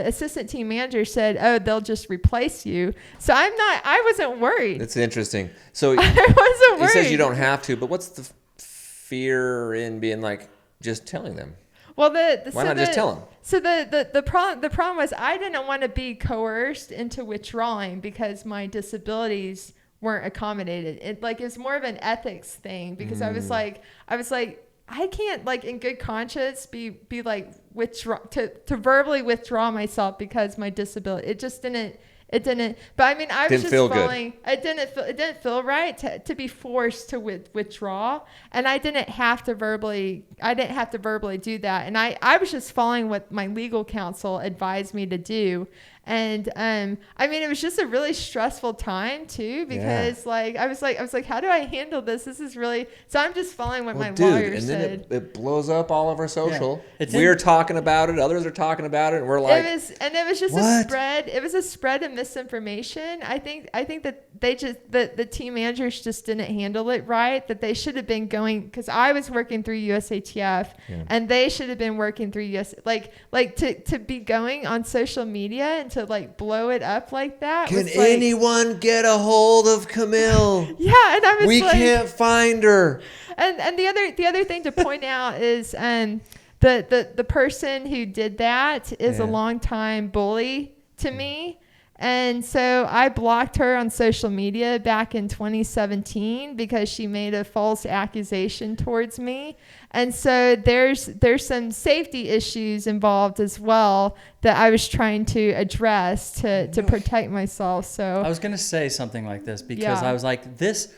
assistant team manager said, oh, they'll just replace you. So I wasn't worried. That's interesting. So I wasn't worried. He says you don't have to, but what's the fear in being like, just telling them? Well, why not just tell them? So the problem was I didn't want to be coerced into withdrawing because my disabilities weren't accommodated. It was more of an ethics thing because I was like I can't like in good conscience be like withdraw to verbally withdraw myself because my disability. It just didn't. It didn't, but I mean, I was just following. It didn't feel right to be forced to withdraw, and I didn't have to verbally do that, and I was just following what my legal counsel advised me to do, and I mean, it was just a really stressful time too because I was like, how do I handle this? This is really so. I'm just following what my lawyer said. Then it blows up all over social. Yeah. We're talking about it. Others are talking about it, and we're like, it was just a spread. It was a spread of misinformation. I think that the team managers just didn't handle it right. That they should have been going because I was working through USATF, and they should have been working through to be going on social media and to like blow it up like that. Can anyone get a hold of Camille? Yeah, and I was we can't find her. And the other thing to point out is the person who did that is a longtime bully to me. And so I blocked her on social media back in 2017 because she made a false accusation towards me. And so there's some safety issues involved as well that I was trying to address to protect myself. So I was going to say something like this because I was like, this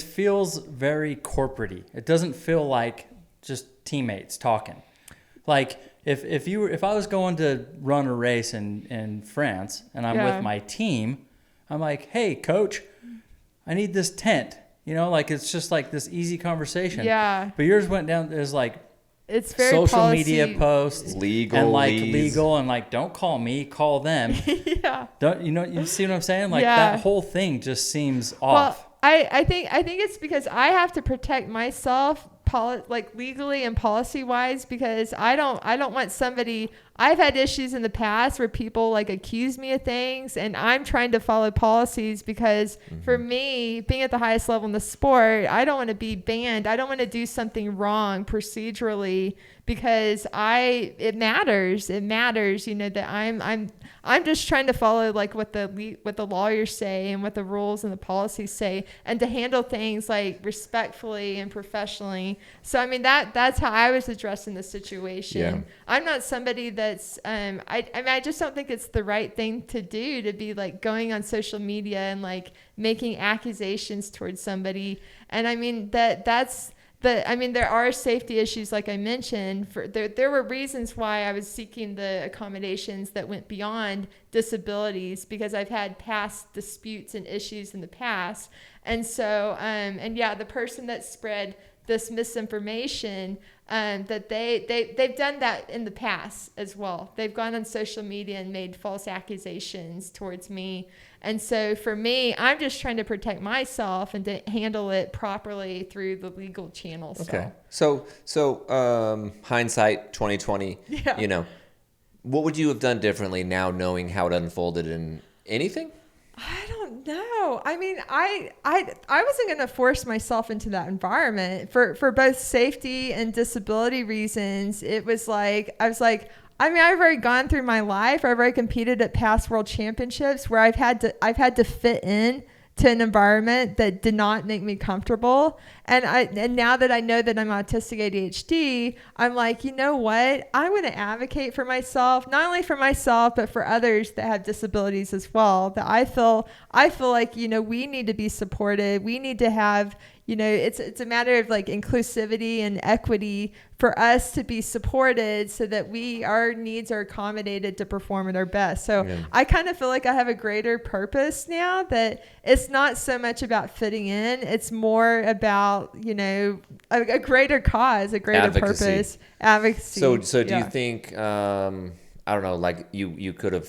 feels very corporate-y. It doesn't feel like just teammates talking. Like if I was going to run a race in France and I'm with my team, I'm like, hey, coach, I need this tent. You know, like it's just like this easy conversation. Yeah. But yours went down as like it's very social media posts, legal, and like legal, and like don't call me, call them. Yeah. Don't you see what I'm saying? Like that whole thing just seems off. Well, I think it's because I have to protect myself like legally and policy wise, because I don't want somebody. I've had issues in the past where people like accuse me of things, and I'm trying to follow policies because for me, being at the highest level in the sport, I don't want to be banned. I don't want to do something wrong procedurally because it matters. It matters, you know, that I'm just trying to follow like what the lawyers say and what the rules and the policies say, and to handle things like respectfully and professionally. So I mean that's how I was addressing the situation. Yeah. I'm not somebody that's I just don't think it's the right thing to do, to be like going on social media and like making accusations towards somebody. And I mean there are safety issues, like I mentioned. There were reasons why I was seeking the accommodations that went beyond disabilities, because I've had past disputes and issues in the past. And so, the person that spread this misinformation, that they've done that in the past as well. They've gone on social media and made false accusations towards me. And so for me, I'm just trying to protect myself and to handle it properly through the legal channels. Okay. So hindsight 2020, you know, what would you have done differently now knowing how it unfolded, in anything? I don't know. I mean, I wasn't going to force myself into that environment for both safety and disability reasons. It was like, I've already gone through my life. I've already competed at past world championships where I've had to fit in to an environment that did not make me comfortable. And now that I know that I'm autistic ADHD, I'm like, you know what? I'm going to advocate for myself, not only for myself, but for others that have disabilities as well. That I feel like, you know, we need to be supported. We need to have, you know, it's a matter of like inclusivity and equity for us to be supported so that our needs are accommodated to perform at our best. So I kind of feel like I have a greater purpose now, that it's not so much about fitting in. It's more about, you know, a greater cause, a greater purpose. Advocacy. So do you think, I don't know, like you could have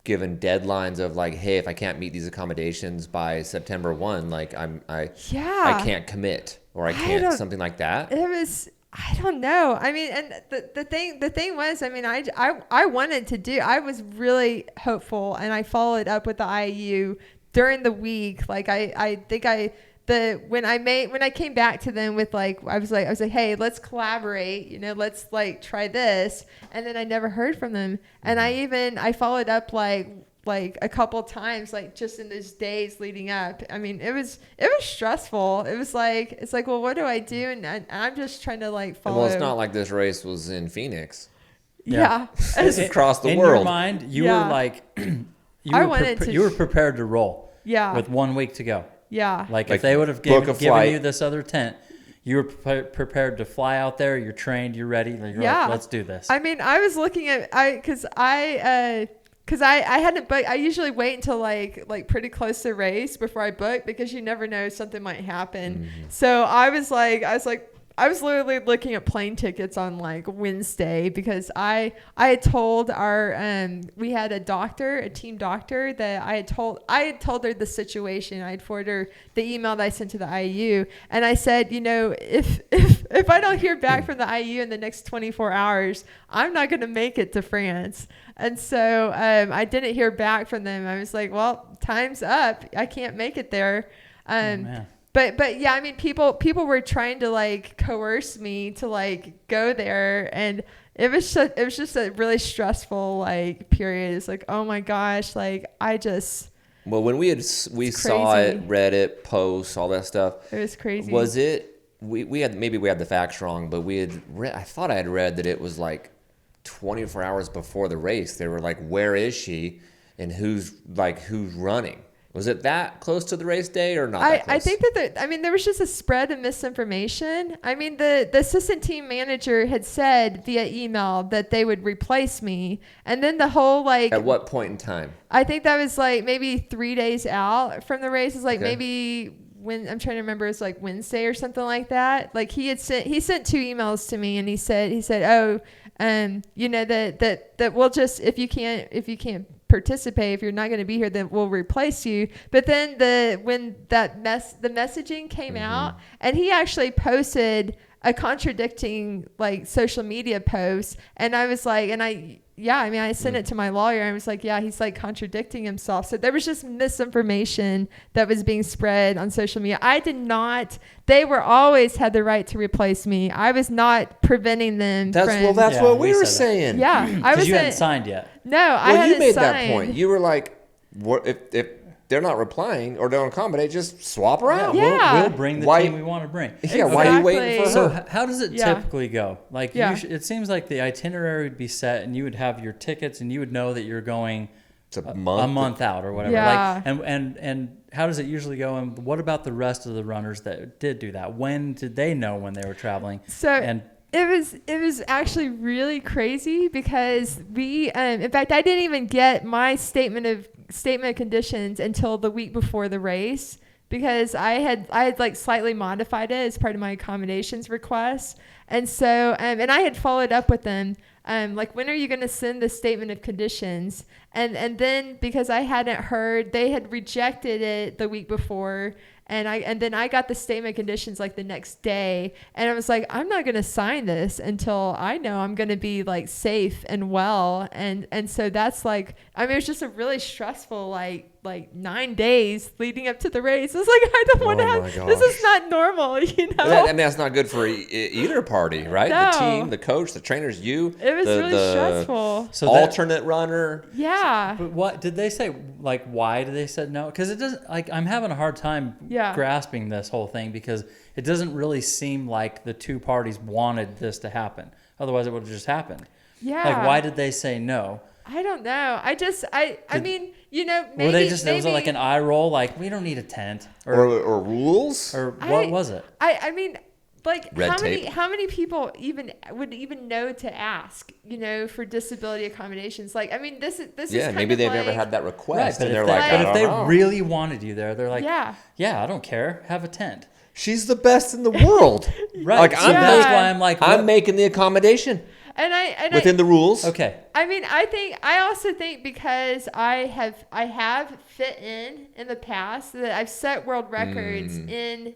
given deadlines of like, hey, if I can't meet these accommodations by September 1, like I can't commit, or I can't, something like that? I don't know. I mean, and the thing was, I mean, I wanted to do, I was really hopeful, and I followed up with the IU during the week. Like when I came back to them with like, I was like, hey, let's collaborate, you know, let's like try this. And then I never heard from them. And I followed up like a couple times, like just in those days leading up. I mean, it was stressful. It's like, well, what do I do? And I'm just trying to like follow. Well, it's not like this race was in Phoenix. Yeah. It's across the world. In your mind, you were like, you were prepared to roll. Yeah. With 1 week to go. Yeah. Like if they would have given you this other tent, you were prepared to fly out there. You're trained. You're ready. You're like, let's do this. I mean, I was looking at because I hadn't booked. I usually wait until like pretty close to the race before I book, because you never know, something might happen. Mm-hmm. So I was literally looking at plane tickets on like Wednesday, because I had told we had a team doctor that I had told her the situation. I had forwarded her the email that I sent to the IU, and I said, you know, if I don't hear back from the IU in the next 24 hours, I'm not going to make it to France. And so I didn't hear back from them. I was like, well, time's up. I can't make it there. But yeah, I mean, people were trying to like coerce me to like go there, and it was just a really stressful like period. It's like, oh my gosh, like Well, when we saw it, Reddit posts, all that stuff. It was crazy. Was it? We had the facts wrong, but I thought I had read that it was like 24 hours before the race. They were like, "Where is she?" and who's running. Was it that close to the race day or not? I think that there was just a spread of misinformation. I mean, the assistant team manager had said via email that they would replace me, and then the whole like. At what point in time? I think that was like maybe 3 days out from the race. It's like Okay. maybe when I'm trying to remember, it's like Wednesday or something like that. Like he sent 2 emails to me, and he said, oh, you know that we'll just if you can't participate, if you're not going to be here, then we'll replace you. But then the messaging came out, and he actually posted a contradicting like social media post, and I was like, I sent it to my lawyer. I was like, yeah, he's like contradicting himself. So there was just misinformation that was being spread on social media. They were always had the right to replace me. I was not preventing them. That's what we were saying. Yeah, I was. You hadn't signed yet. No, I hadn't signed. You made that point. You were like, if they're not replying or don't accommodate, just swap around. Yeah. We'll bring the team we want to bring. Yeah, why are you waiting for her? So how does it typically go? Like, it seems like the itinerary would be set, and you would have your tickets, and you would know that you're going a month out or whatever. Yeah. Like, and how does it usually go? And what about the rest of the runners that did do that? When did they know when they were traveling? It was actually really crazy because we, in fact, I didn't even get my statement of conditions until the week before the race, because I had like slightly modified it as part of my accommodations request. And so, and I had followed up with them, like, when are you going to send the statement of conditions? And then because I hadn't heard, they had rejected it the week before. And then I got the statement of conditions like the next day, and I was like, I'm not going to sign this until I know I'm going to be like safe and well. And so that's like, it was just a really stressful, like 9 days leading up to the race. It was like, I don't want to have, this is not normal, you know? That's not good for either party, right? No. The team, the coach, the trainers, you. It was really stressful. So alternate runner. Yeah. But what did they say? Like, why did they say no? Because it doesn't, like, I'm having a hard time grasping this whole thing, because it doesn't really seem like the two parties wanted this to happen. Otherwise, it would have just happened. Yeah. Like, why did they say no? I don't know. I mean, you know, maybe. Were they just, it was like an eye roll, like, we don't need a tent? Or rules? Or what was it? I mean, like, Red how many people would even know to ask, you know, for disability accommodations? Like, I mean, this is kind maybe of they've like, never had that request, Right, and they're but if they know. really wanted you there, they're like, Yeah. I don't care, have a tent. She's the best in the world. Right. Like, So that's why I'm like, I'm making the accommodation within the rules. Okay. I mean, I also think because I have fit in the past, that I've set world records in,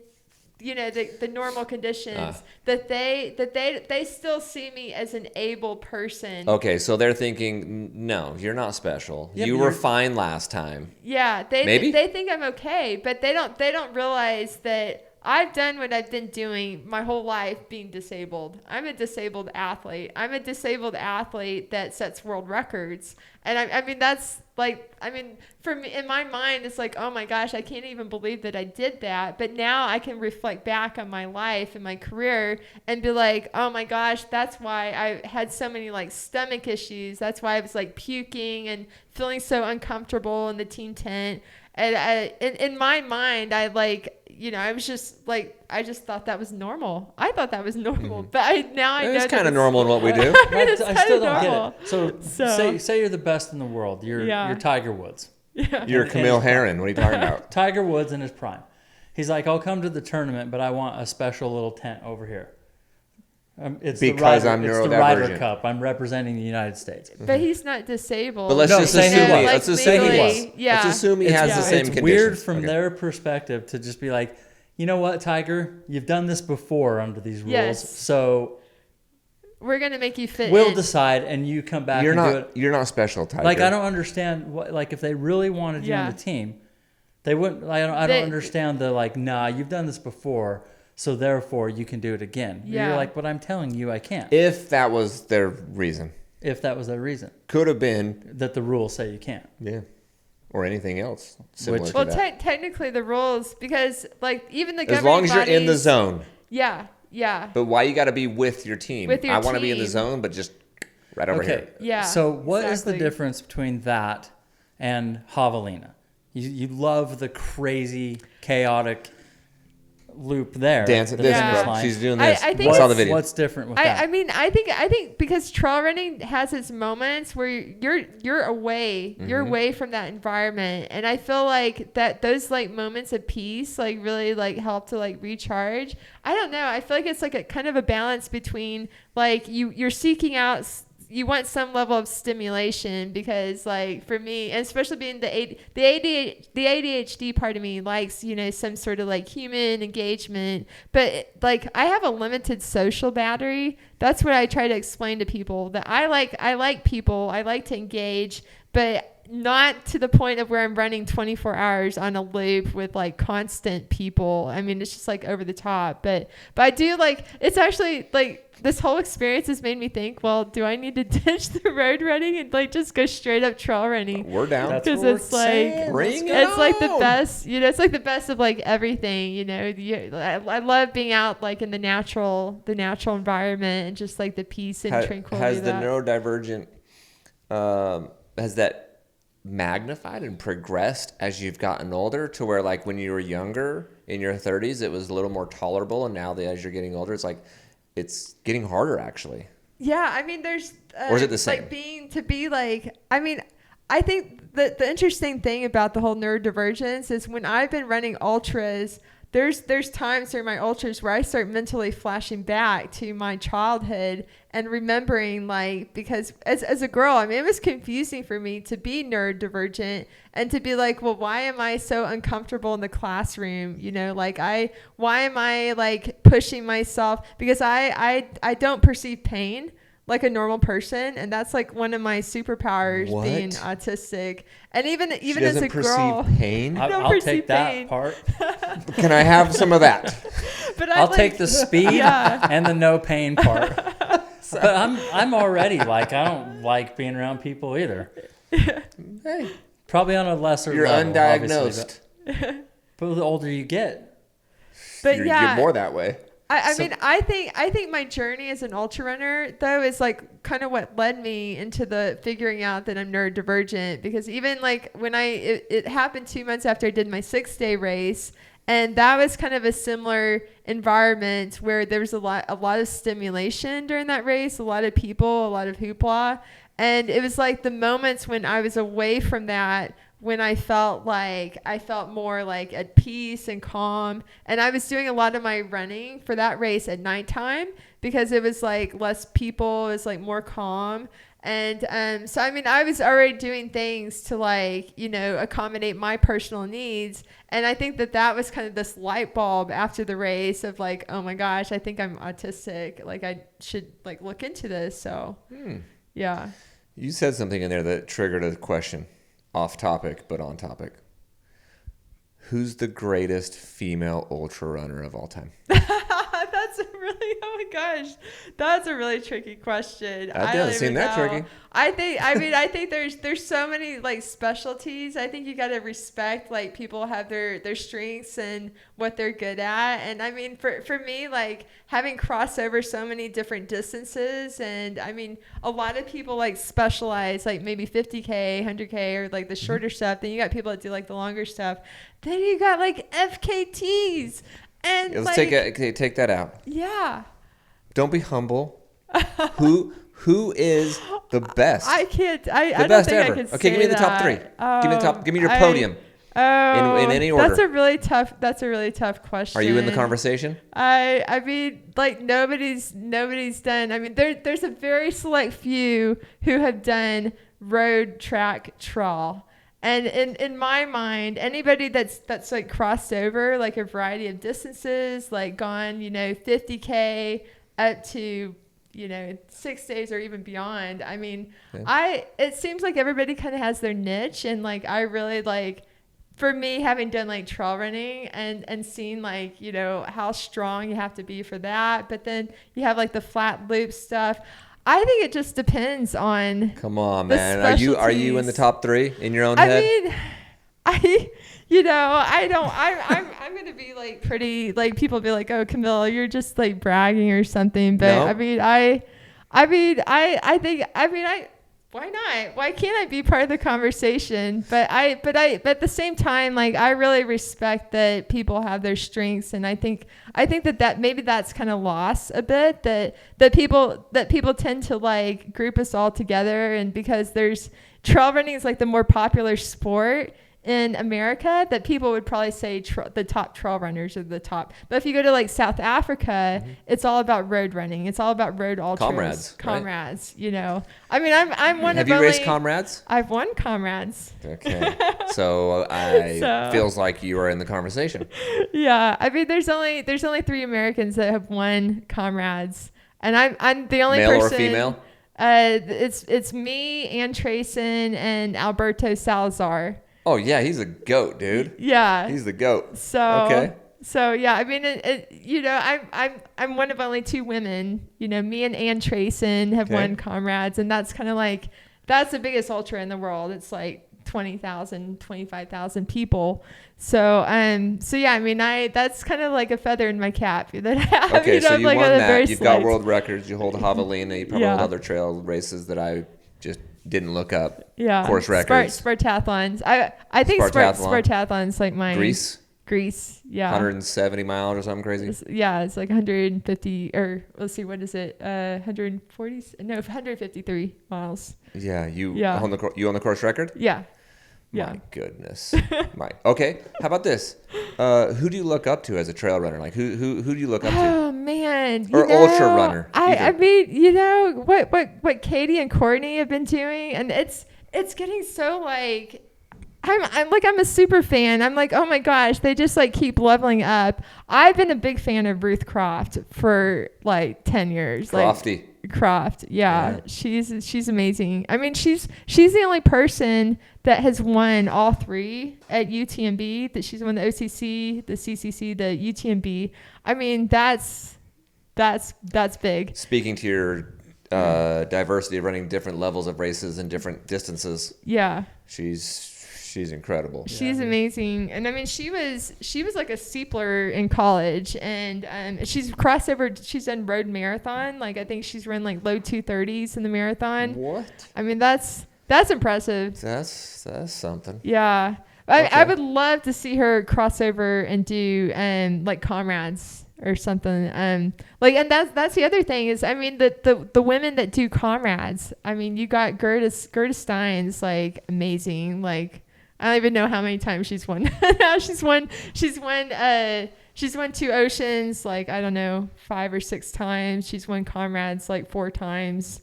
you know, the normal conditions, that they still see me as an able person. Okay, so they're thinking, no, you're not special. Yeah, you were fine last time. Yeah, they think I'm okay, but they don't realize that I've done what I've been doing my whole life, being disabled. I'm a disabled athlete. I'm a disabled athlete that sets world records. And I mean, that's like, I mean, for me, in my mind, it's like, oh my gosh, I can't even believe that I did that. But now I can reflect back on my life and my career and be like, oh my gosh, that's why I had so many like stomach issues. That's why I was like puking and feeling so uncomfortable in the team tent. And in my mind, I like, you know, I was just like, I just thought that was normal. I thought that was normal, but I know It's kind of normal in what we do. I still don't get it. So say you're the best in the world. You're Tiger Woods. Yeah. You're Camille Herron. What are you talking about? Tiger Woods in his prime. He's like, I'll come to the tournament, but I want a special little tent over here. It's because I'm neurodivergent. It's the Ryder Cup. I'm representing the United States. But he's not disabled. But let's just say he assume was. let's just say he was. Yeah. Let's assume he has the same It's conditions. weird from their perspective to just be like, you know what, Tiger, you've done this before under these rules, Yes. so we're gonna make you fit. we'll in. decide, and you come back You're and not. do it. You're not special, Tiger. Like, I don't understand what, like, if they really wanted you on the team, they wouldn't. I don't understand the like, nah, you've done this before, so therefore you can do it again. Yeah. You're like, but I'm telling you I can't. If that was their reason. If that was their reason. Could have been. That the rules say you can't. Yeah. Or anything else similar to Well, that. technically the rules, because like even the governing As long as you're in the bodies- zone. Yeah. But why you got to be with your team? With your I want to be in the team. zone, but just right over here. Yeah, So what is the exactly. difference between that and Javelina? You love the crazy, chaotic loop there. Dancing. the This, Yeah. finish bro. line. She's doing I this. think I saw the video. What's different with that? I mean, I think because trail running has its moments where you're away, you're away from that environment, and I feel like that those like moments of peace like really like help to like recharge. I don't know. I feel like it's like a kind of a balance between like you're seeking out. You want some level of stimulation because, like, for me, and especially being the ADHD part of me likes, you know, some sort of like human engagement. But like, I have a limited social battery. That's what I try to explain to people, that I like people. I like to engage, but not to the point of where I'm running 24 hours on a loop with like constant people. I mean, it's just like over the top. But I do like, it's actually like, this whole experience has made me think, well, do I need to ditch the road running and like just go straight up trail running? We're down. That's Because what it's we're like, saying. Bring it it's like the on. best, you know, it's like the best of like everything, you know. I love being out like in the natural environment and just like the peace and tranquility Has of the that. neurodivergent, has that magnified and progressed as you've gotten older, to where like when you were younger in your 30s, it was a little more tolerable, and now that as you're getting older, it's like, it's getting harder actually. Yeah, I mean, there's Or is it the same? Like I think that the interesting thing about the whole neurodivergence is when I've been running ultras, there's times during my ultras where I start mentally flashing back to my childhood and remembering, like, because as a girl, I mean, it was confusing for me to be neurodivergent and to be like, well, why am I so uncomfortable in the classroom? You know, like why am I like pushing myself? Because I don't perceive pain like a normal person, and that's like one of my superpowers, What? being autistic. And even She as doesn't a girl, perceive pain. don't I'll perceive take that pain. part. Can I have some of that? but I'll like, take the speed Yeah. and the no pain part. But I'm already like, I don't like being around people either. Hey, Probably on a lesser you're level. undiagnosed. Obviously, but the older you get, But you're yeah, more that way. I So- mean, I think my journey as an ultra runner though is like kind of what led me into the figuring out that I'm neurodivergent, because even like when it happened 2 months after I did my 6-day race, and that was kind of a similar environment where there was a lot of stimulation during that race, a lot of people, a lot of hoopla, and it was like the moments when I was away from that, when I felt more like at peace and calm. And I was doing a lot of my running for that race at nighttime because it was like less people, it was like more calm. And so, I mean, I was already doing things to like, you know, accommodate my personal needs. And I think that was kind of this light bulb after the race of like, oh my gosh, I think I'm autistic. Like I should like look into this. So yeah. You said something in there that triggered a question. Off topic, but on topic. Who's the greatest female ultra runner of all time? That's a really, oh my gosh, that's a really tricky question. That I doesn't don't seem even that know. tricky. I think there's so many like specialties. I think you got to respect like people have their strengths and what they're good at. And I mean, for me, like having crossed over so many different distances, and I mean, a lot of people like specialize like maybe 50K, 100K, or like the shorter stuff. Then you got people that do like the longer stuff. Then you got like FKTs. And Let's like, take that out. yeah. Don't be humble. Who is the best? I can't. I the don't best think ever. I can Okay, say give me the top that. 3. Give me your podium. In any order. That's a really tough question. Are you in the conversation? I mean, like nobody's done. I mean, there's a very select few who have done road, track, trail. And in my mind, anybody that's like crossed over like a variety of distances, like gone, you know, 50K up to, you know, 6 days or even beyond. I mean, Yeah. it seems like everybody kind of has their niche, and like I really like for me, having done like trail running and seeing like, you know, how strong you have to be for that. But then you have like the flat loop stuff. I think it just depends on. Come on, man. Are you in the top 3 in your own I head? mean, I'm going to be like pretty, like people be like, oh, Camille, you're just like bragging or something. But No. I think, why not? Why can't I be part of the conversation? But at the same time, like I really respect that people have their strengths, and I think that maybe that's kind of lost a bit. That people tend to like group us all together, and because trail running is like the more popular sport in America, that people would probably say the top trail runners are the top. But if you go to like South Africa, it's all about road running. It's all about road ultras. Comrades, right? You know. I mean, I'm one of Have you raced comrades? I've won comrades. Okay. So feels like you are in the conversation. Yeah. I mean, there's only 3 Americans that have won comrades, and I'm the only Male person. Or female? It's me, Ann Trayson, and Alberto Salazar. Oh yeah, he's a goat, dude. Yeah, he's the goat. So okay. So yeah, I mean, you know, I'm one of only 2 women. You know, me and Ann Trayson have won comrades, and that's kind of like that's the biggest ultra in the world. It's like 20,000, 25,000 people. So yeah, I mean, that's kind of like a feather in my cap that I have. Okay, so you like won that. You've got world records. You hold Javelina. You probably hold other trail races that I just didn't look up. Yeah. Course records. Spartathlons. I think Spartathlon's like my Greece. Yeah. 170 miles or something crazy. It's like 150 or let's see, what is it? 153 miles. Yeah. You on the course record? Yeah. My goodness. Okay. How about this? Who do you look up to as a trail runner? Like who do you look up to? Oh man. Or ultra runner. I mean, you know, what Katie and Courtney have been doing, and it's getting so like I'm a super fan. I'm like, oh my gosh, they just like keep leveling up. I've been a big fan of Ruth Croft for like 10 years. Crofty. Croft, yeah. She's amazing. I mean, she's the only person that has won all 3 at UTMB. That she's won the OCC, the CCC, the UTMB. I mean, that's big. Speaking to your diversity of running different levels of races and different distances. Yeah. She's incredible. She's amazing. And I mean, she was like a steepler in college, and she's crossed over. She's done road marathon. Like I think she's run like low 230s in the marathon. What? I mean, that's impressive. That's something. Yeah. I would love to see her cross over and do like comrades or something. And that's the other thing is, I mean, the women that do comrades, I mean, you got Gerda Stein's like amazing. Like, I don't even know how many times she's won. she's won 2 oceans, like, I don't know, 5 or 6 times. She's won comrades like 4 times.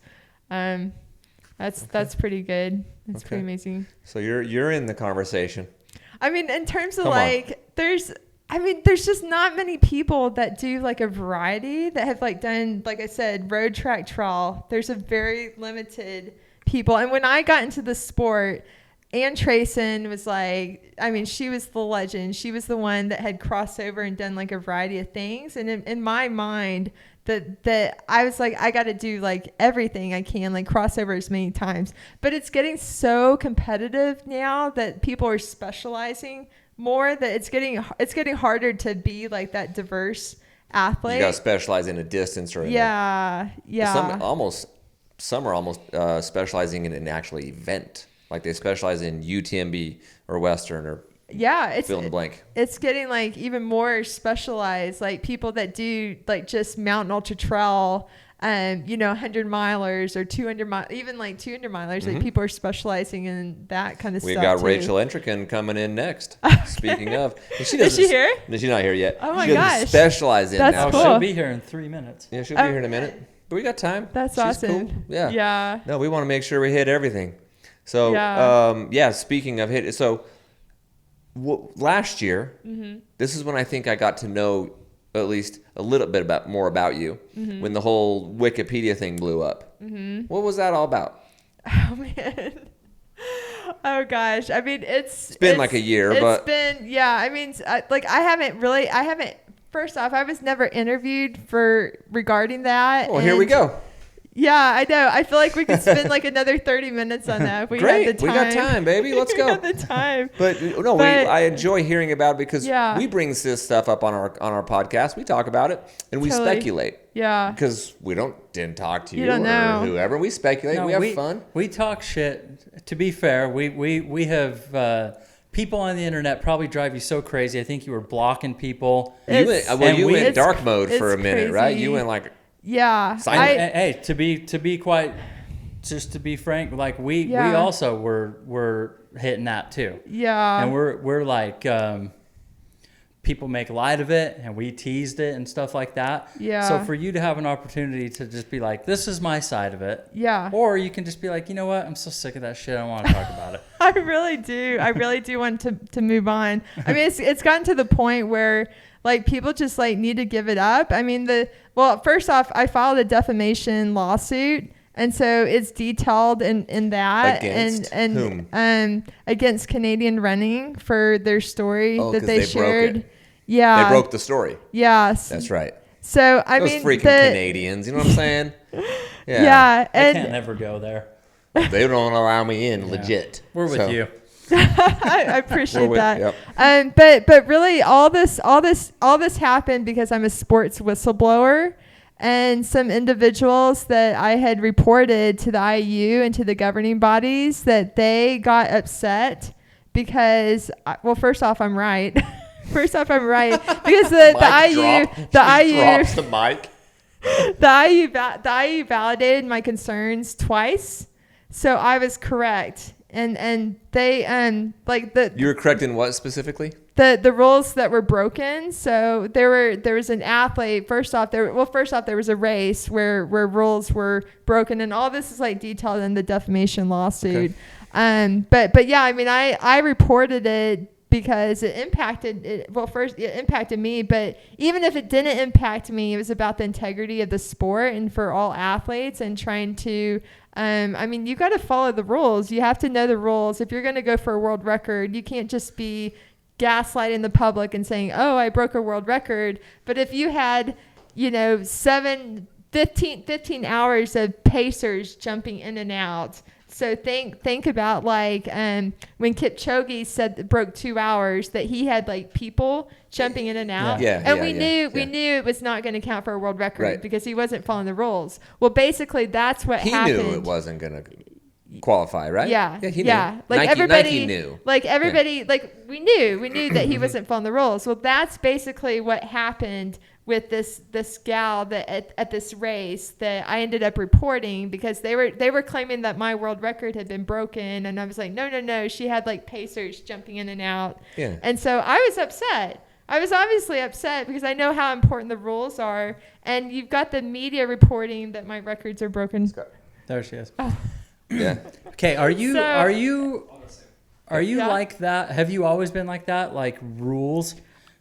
That's pretty good. That's pretty amazing. So you're in the conversation. I mean, in terms of there's just not many people that do like a variety that have like done, like I said, road, track, trail. There's a very limited people. And when I got into the sport, Ann Trayson was like, I mean, she was the legend. She was the one that had crossed over and done like a variety of things. And in my mind, that I was like, I got to do like everything I can, like cross over as many times. But it's getting so competitive now that people are specializing more, that it's getting harder to be like that diverse athlete. You got to specialize in a distance or some are almost specializing in an actual event. Like they specialize in UTMB or Western or fill in the blank. It's getting like even more specialized, like people that do like just mountain ultra trail, 100 milers or 200 miles, even like 200 milers. Like people are specializing in that kind of stuff. We got Rachel Entrican coming in next. Okay. Speaking of, is she here? No, she's not here yet. Oh my gosh, specialize in that's now. Cool. She'll be here in 3 minutes. Yeah, she'll be here in a minute. But we got time. That's She's awesome. Cool. Yeah. Yeah. No, we want to make sure we hit everything. So, speaking of hit, so last year, this is when I think I got to know at least a little bit more about you, when the whole Wikipedia thing blew up. What was that all about? Oh, man. Oh gosh, I mean It's been like a year, but it's been I mean, I haven't. First off, I was never interviewed regarding that. Well, here we go. Yeah, I know. I feel like we could spend like another 30 minutes on that if we Great. had the time. We got time, baby. Let's go. We got the time. But no, I enjoy hearing about it because we bring this stuff up on our podcast. We talk about it and we speculate. Yeah. Because we didn't talk to you don't or know. whoever. We speculate. No, we have fun. We talk shit. To be fair, we have people on the internet probably drive you so crazy. I think you were blocking people. You went dark mode for a minute, crazy. right? You went like hey, to be quite, just to be frank, like we also were hitting that too. Yeah. And we're like people make light of it and we teased it and stuff like that. Yeah. So for you to have an opportunity to just be like, this is my side of it. Yeah. Or you can just be like, you know what? I'm so sick of that shit. I don't want to talk about it. I really do want to move on. I mean, it's gotten to the point where like people just like need to give it up. I mean, first off, I filed a defamation lawsuit. And so it's detailed in that against and against Canadian Running for their story that they shared. Broke it. Yeah. They broke the story. Yes. That's right. So I Those mean, freaking Canadians, you know what I'm saying? Yeah. I can't never go there. They don't allow me in, legit. We're with you. I appreciate that. Yep. But really all this happened because I'm a sports whistleblower. And some individuals that I had reported to the IU and to the governing bodies that they got upset because, first off, I'm right. Because the IU validated my concerns twice, so I was correct. And they You were correct in what specifically? The rules that were broken. So there was an athlete. First off, there was a race where rules were broken, and all this is like detailed in the defamation lawsuit. Okay. But yeah, I mean, I reported it because it impacted it. Well, first it impacted me, but even if it didn't impact me, it was about the integrity of the sport and for all athletes and trying to. I mean, you got to follow the rules. You have to know the rules. If you're going to go for a world record, you can't just be gaslighting the public and saying, oh, I broke a world record. But if you had, 15 hours of pacers jumping in and out. So think about like when Kipchoge said broke 2 hours, that he had like people jumping in and out. We knew it was not going to count for a world record because he wasn't following the rules. Well, basically that's what happened. He knew it wasn't going to qualify, right? Yeah. He knew. Like Nike knew. Like everybody, like we knew that he wasn't following the rules. Well, that's basically what happened with this gal that at this race that I ended up reporting because they were claiming that my world record had been broken, and I was like, no, she had like pacers jumping in and out. Yeah. And so I was upset. I was obviously upset because I know how important the rules are, and you've got the media reporting that my records are broken. There she is. Oh. Yeah. Okay, are you like that? Have you always been like that? Like rules?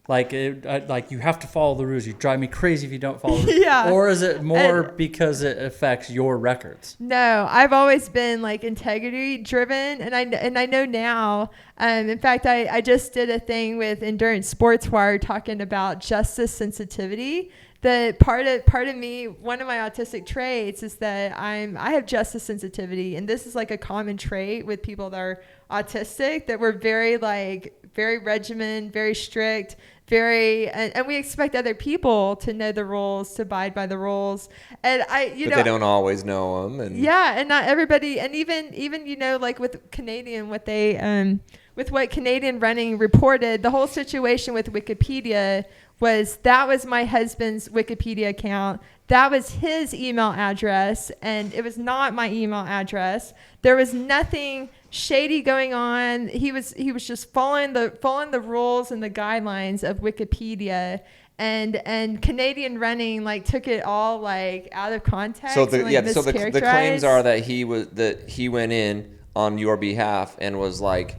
Like you have to follow the rules. You drive me crazy if you don't follow the rules. Yeah. Or is it more because it affects your records? No, I've always been like integrity driven, and I know now. In fact, I just did a thing with Endurance Sports Wire talking about justice sensitivity. That part of me, one of my autistic traits is that I have justice sensitivity, and this is like a common trait with people that are autistic, that we're very regimented, very strict, and we expect other people to know the rules, to abide by the rules, and but they don't always know them, and and not everybody, and even like with Canadian, what they with what Canadian Running reported, the whole situation with Wikipedia was my husband's Wikipedia account. That was his email address, and it was not my email address. There was nothing shady going on. He was just following the rules and the guidelines of Wikipedia, and Canadian Running like took it all like out of context. So the claims are that he went in on your behalf and was like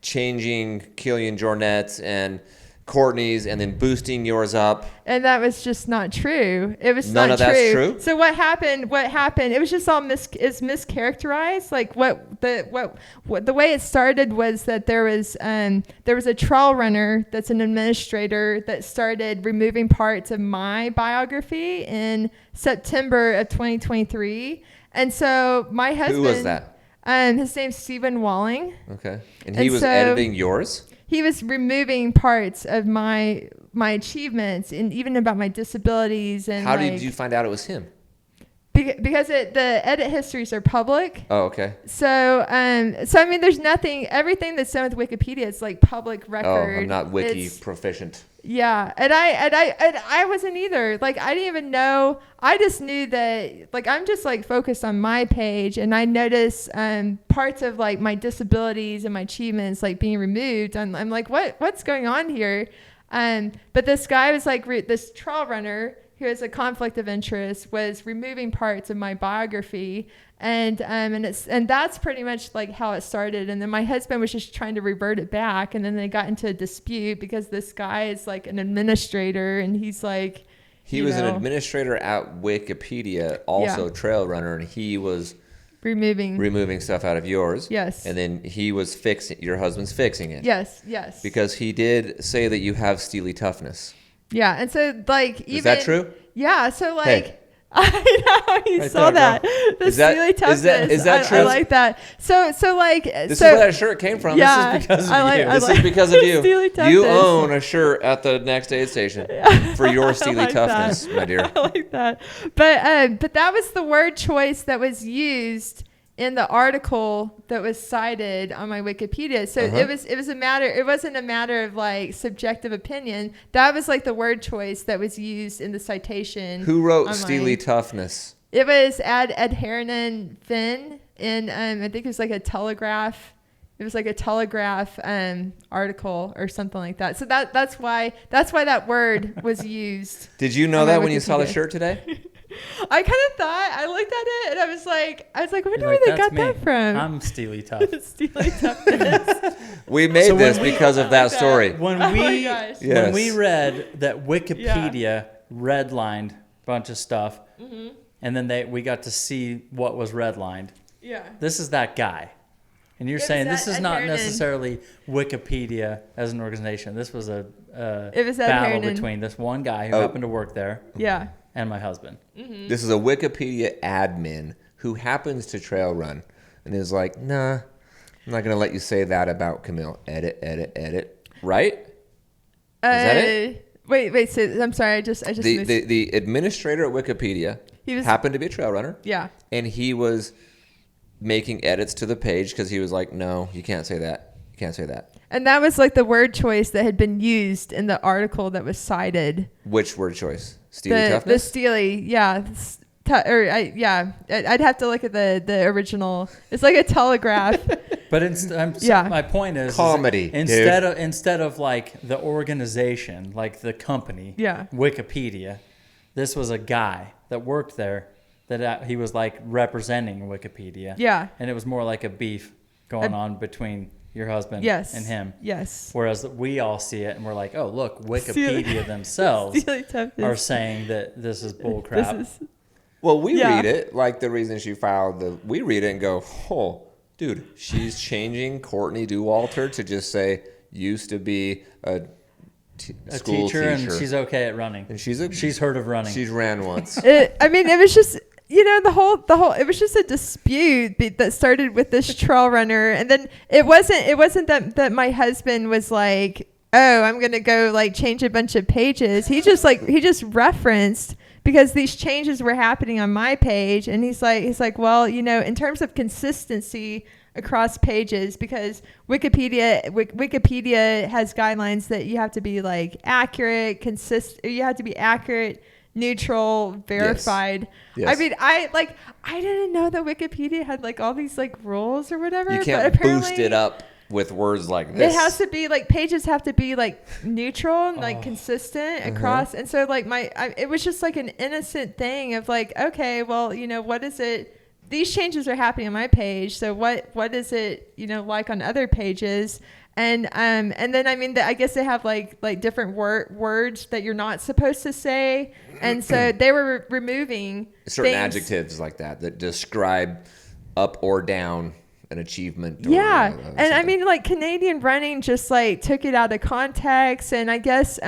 changing Killian Jornet's and Courtney's and then boosting yours up. And that was just not true. It was None not of that's true? So what happened, it was just all mischaracterized. Like the way it started was that there was a trail runner that's an administrator that started removing parts of my biography in September of 2023. And so my husband... Who was that? His name's Stephen Walling. Okay. And he was editing yours? He was removing parts of my achievements and even about my disabilities. And how did you find out it was him? Because the edit histories are public. Oh, okay. So I mean, there's nothing. Everything that's done with Wikipedia is like public record. Oh, I'm not wiki proficient. Yeah, and I wasn't either. Like, I didn't even know. I just knew that, like, I'm just like focused on my page, and I noticed parts of like my disabilities and my achievements like being removed. I'm like, what's going on here? But this guy was like this trail runner who has a conflict of interest was removing parts of my biography. And that's pretty much like how it started. And then my husband was just trying to revert it back. And then they got into a dispute because this guy is like an administrator, and he's like, he was an administrator at Wikipedia, also a trail runner, and he was removing stuff out of yours. Yes. And then your husband's fixing it. Yes. Because he did say that you have Steely Toughness. Yeah. And so like, is that true? Yeah. So like, hey. I know you saw that. The Steely Toughness. Is that true? I like that. So like, this is where that shirt came from. Yeah, this is because of you. This is because of you. Steely Toughness. You own a shirt at the next aid station for your Steely Toughness, my dear. I like that. But that was the word choice that was used in the article that was cited on my Wikipedia. So it wasn't a matter of like subjective opinion. That was like the word choice that was used in the citation. Who wrote Steely Toughness? It was Ed Herron Finn in I think it was like a Telegraph. It was like a Telegraph article or something like that. So that's why that word was used. Did you know that when you saw the shirt today? I kind of thought, I looked at it and I was like, I wonder where they got that from. I'm Steely Tough. Steely Toughness. We made this because of that story. When we read that Wikipedia redlined a bunch of stuff, and then we got to see what was redlined. Yeah. This is that guy. And you're saying this is not necessarily Wikipedia as an organization. This was a battle between this one guy who happened to work there. Yeah. And my husband. Mm-hmm. This is a Wikipedia admin who happens to trail run and is like, nah, I'm not going to let you say that about Camille. Edit. Right? Is that it? Wait. So, I'm sorry. I just the administrator at Wikipedia happened to be a trail runner. Yeah. And he was making edits to the page because he was like, no, you can't say that. You can't say that. And that was like the word choice that had been used in the article that was cited. Which word choice? Steely Toughness? The Steely, yeah. I'd have to look at the original. It's like a Telegraph. But my point is comedy. Instead of like the organization, like the company, Wikipedia, this was a guy that worked there that he was like representing Wikipedia. Yeah. And it was more like a beef going on between your husband and him. Yes. Whereas we all see it and we're like, oh, look, Wikipedia themselves are saying that this is bull crap. Well, we read it like the reason she filed we read it and go, oh, dude, she's changing Courtney Dauwalter to just say used to be a school teacher and she's okay at running. And she's heard of running. She's ran once. It was just, the whole it was just a dispute that started with this trail runner, and then it wasn't that my husband was like, oh, I'm gonna go like change a bunch of pages. He just referenced because these changes were happening on my page, and he's like, well, in terms of consistency across pages, because Wikipedia has guidelines that you have to be like accurate, you have to be accurate, neutral, verified. Yes. I mean, I didn't know that Wikipedia had like all these like rules or whatever. You can't boost it up with words like this. It has to be like pages have to be like neutral and like consistent across. And so like it was just like an innocent thing of like, okay, well, what is it? These changes are happening on my page. So what is it, like on other pages? And then I mean, I guess they have like different words that you're not supposed to say, and so they were removing certain things. adjectives like that describe up or down an achievement. Yeah, and I mean, like Canadian running just like took it out of context, and I guess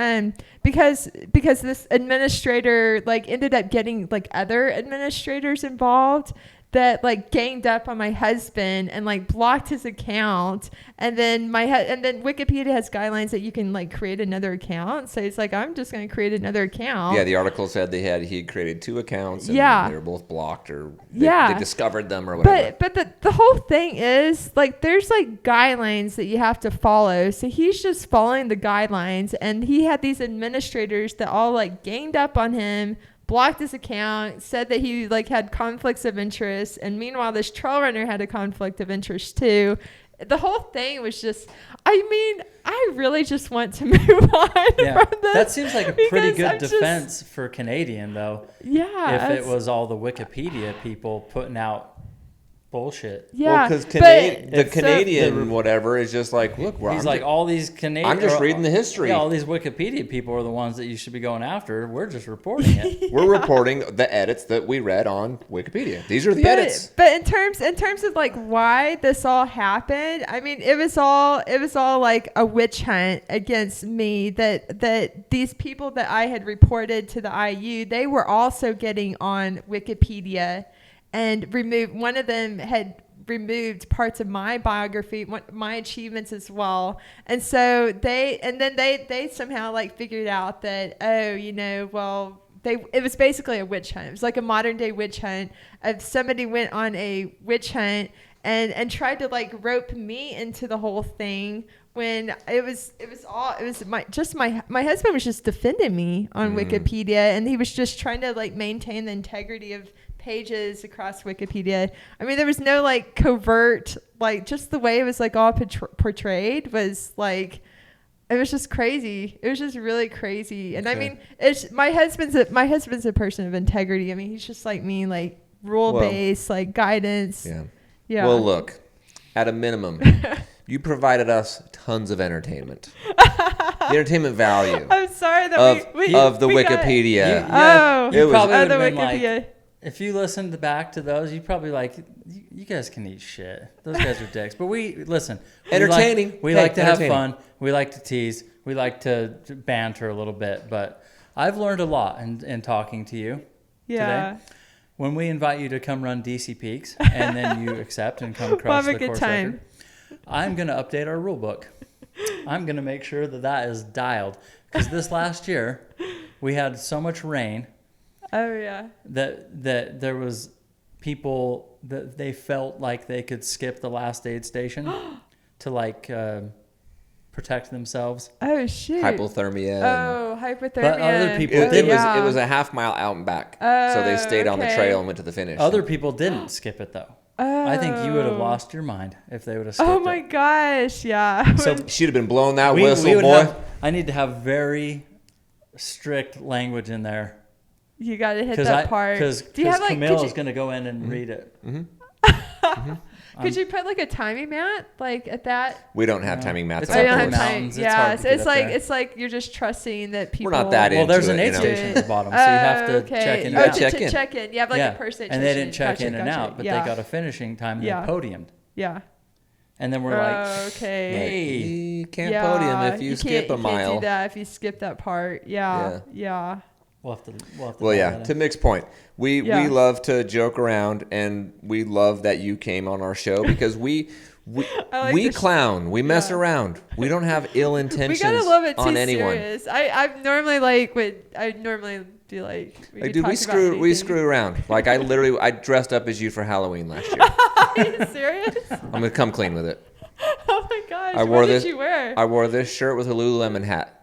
because this administrator like ended up getting like other administrators involved that like ganged up on my husband and like blocked his account, and then then Wikipedia has guidelines that you can like create another account, so it's like I'm just going to create another account. Yeah, the article said he created 2 accounts and they were both blocked, or they discovered them or whatever. But the whole thing is like there's like guidelines that you have to follow, so he's just following the guidelines, and he had these administrators that all like ganged up on him, blocked his account, said that he like had conflicts of interest, and meanwhile this trail runner had a conflict of interest too. The whole thing was just, I mean, I really just want to move on from this. That seems like a pretty good defense for Canadian, though. Yeah. If it was all the Wikipedia people putting out bullshit. Yeah. Well, because the Canadian whatever is just like, look, he's like, all these Canadian. I'm just reading the history. Yeah, all these Wikipedia people are the ones that you should be going after. We're just reporting it. We're reporting the edits that we read on Wikipedia. These are the edits. But in terms of like why this all happened, I mean, it was all like a witch hunt against me. That these people that I had reported to the IU, they were also getting on Wikipedia and removed. One of them had removed parts of my biography, my achievements as well. And so they somehow like figured out that, it was basically a witch hunt. It was like a modern day witch hunt. If somebody went on a witch hunt and tried to like rope me into the whole thing, when my husband was just defending me on Wikipedia, and he was just trying to like maintain the integrity of pages across Wikipedia. I mean, there was no like covert, like just the way it was like all portrayed was like, it was just crazy. It was just really crazy. And I mean, my husband's a person of integrity. I mean, he's just like me, like rule based, like guidance. Yeah. Well, look, at a minimum, you provided us tons of entertainment. The entertainment value. I'm sorry that of the Wikipedia. You probably would have been Wikipedia. Like, if you listened back to those, you'd probably like, you guys can eat shit. Those guys are dicks. But listen. Entertaining. We like to have fun. We like to tease. We like to banter a little bit. But I've learned a lot in talking to you today. When we invite you to come run DC Peaks and then you accept and come across the course record, I'm going to update our rule book. I'm going to make sure that is dialed. Because this last year, we had so much rain. Oh, yeah. That there was people that they felt like they could skip the last aid station to like protect themselves. Oh, shoot. Hypothermia. Oh, hypothermia. But other people it was a half mile out and back. So they stayed on the trail and went to the finish. Other people didn't skip it, though. I think you would have lost your mind if they would have skipped it. Oh, my gosh. Yeah. So she'd have been blowing that whistle, boy. I need to have very strict language in there. You got to hit that part. Because Camille is going to go in and read it. Could you put like a timing mat like at that? We don't have timing mats. I don't have mountains. Yeah, so it's like you're just trusting that people. We're not that into it. Well, there's an aid station at the bottom, so you have to check in. Check in. You have like a person. And they didn't check in and out, but they got a finishing time and they podiumed. Yeah. And then we're like, hey, you can't podium if you skip a mile. You can't do that if you skip that part. Yeah. We'll have to to Mick's point, we love to joke around, and we love that you came on our show because we clown, we mess around, we don't have ill intentions. We gotta love it too on anyone. Serious. I normally do like we screw around. Like I dressed up as you for Halloween last year. Are you serious? I'm gonna come clean with it. Oh my gosh! What did you wear? I wore this shirt with a Lululemon hat.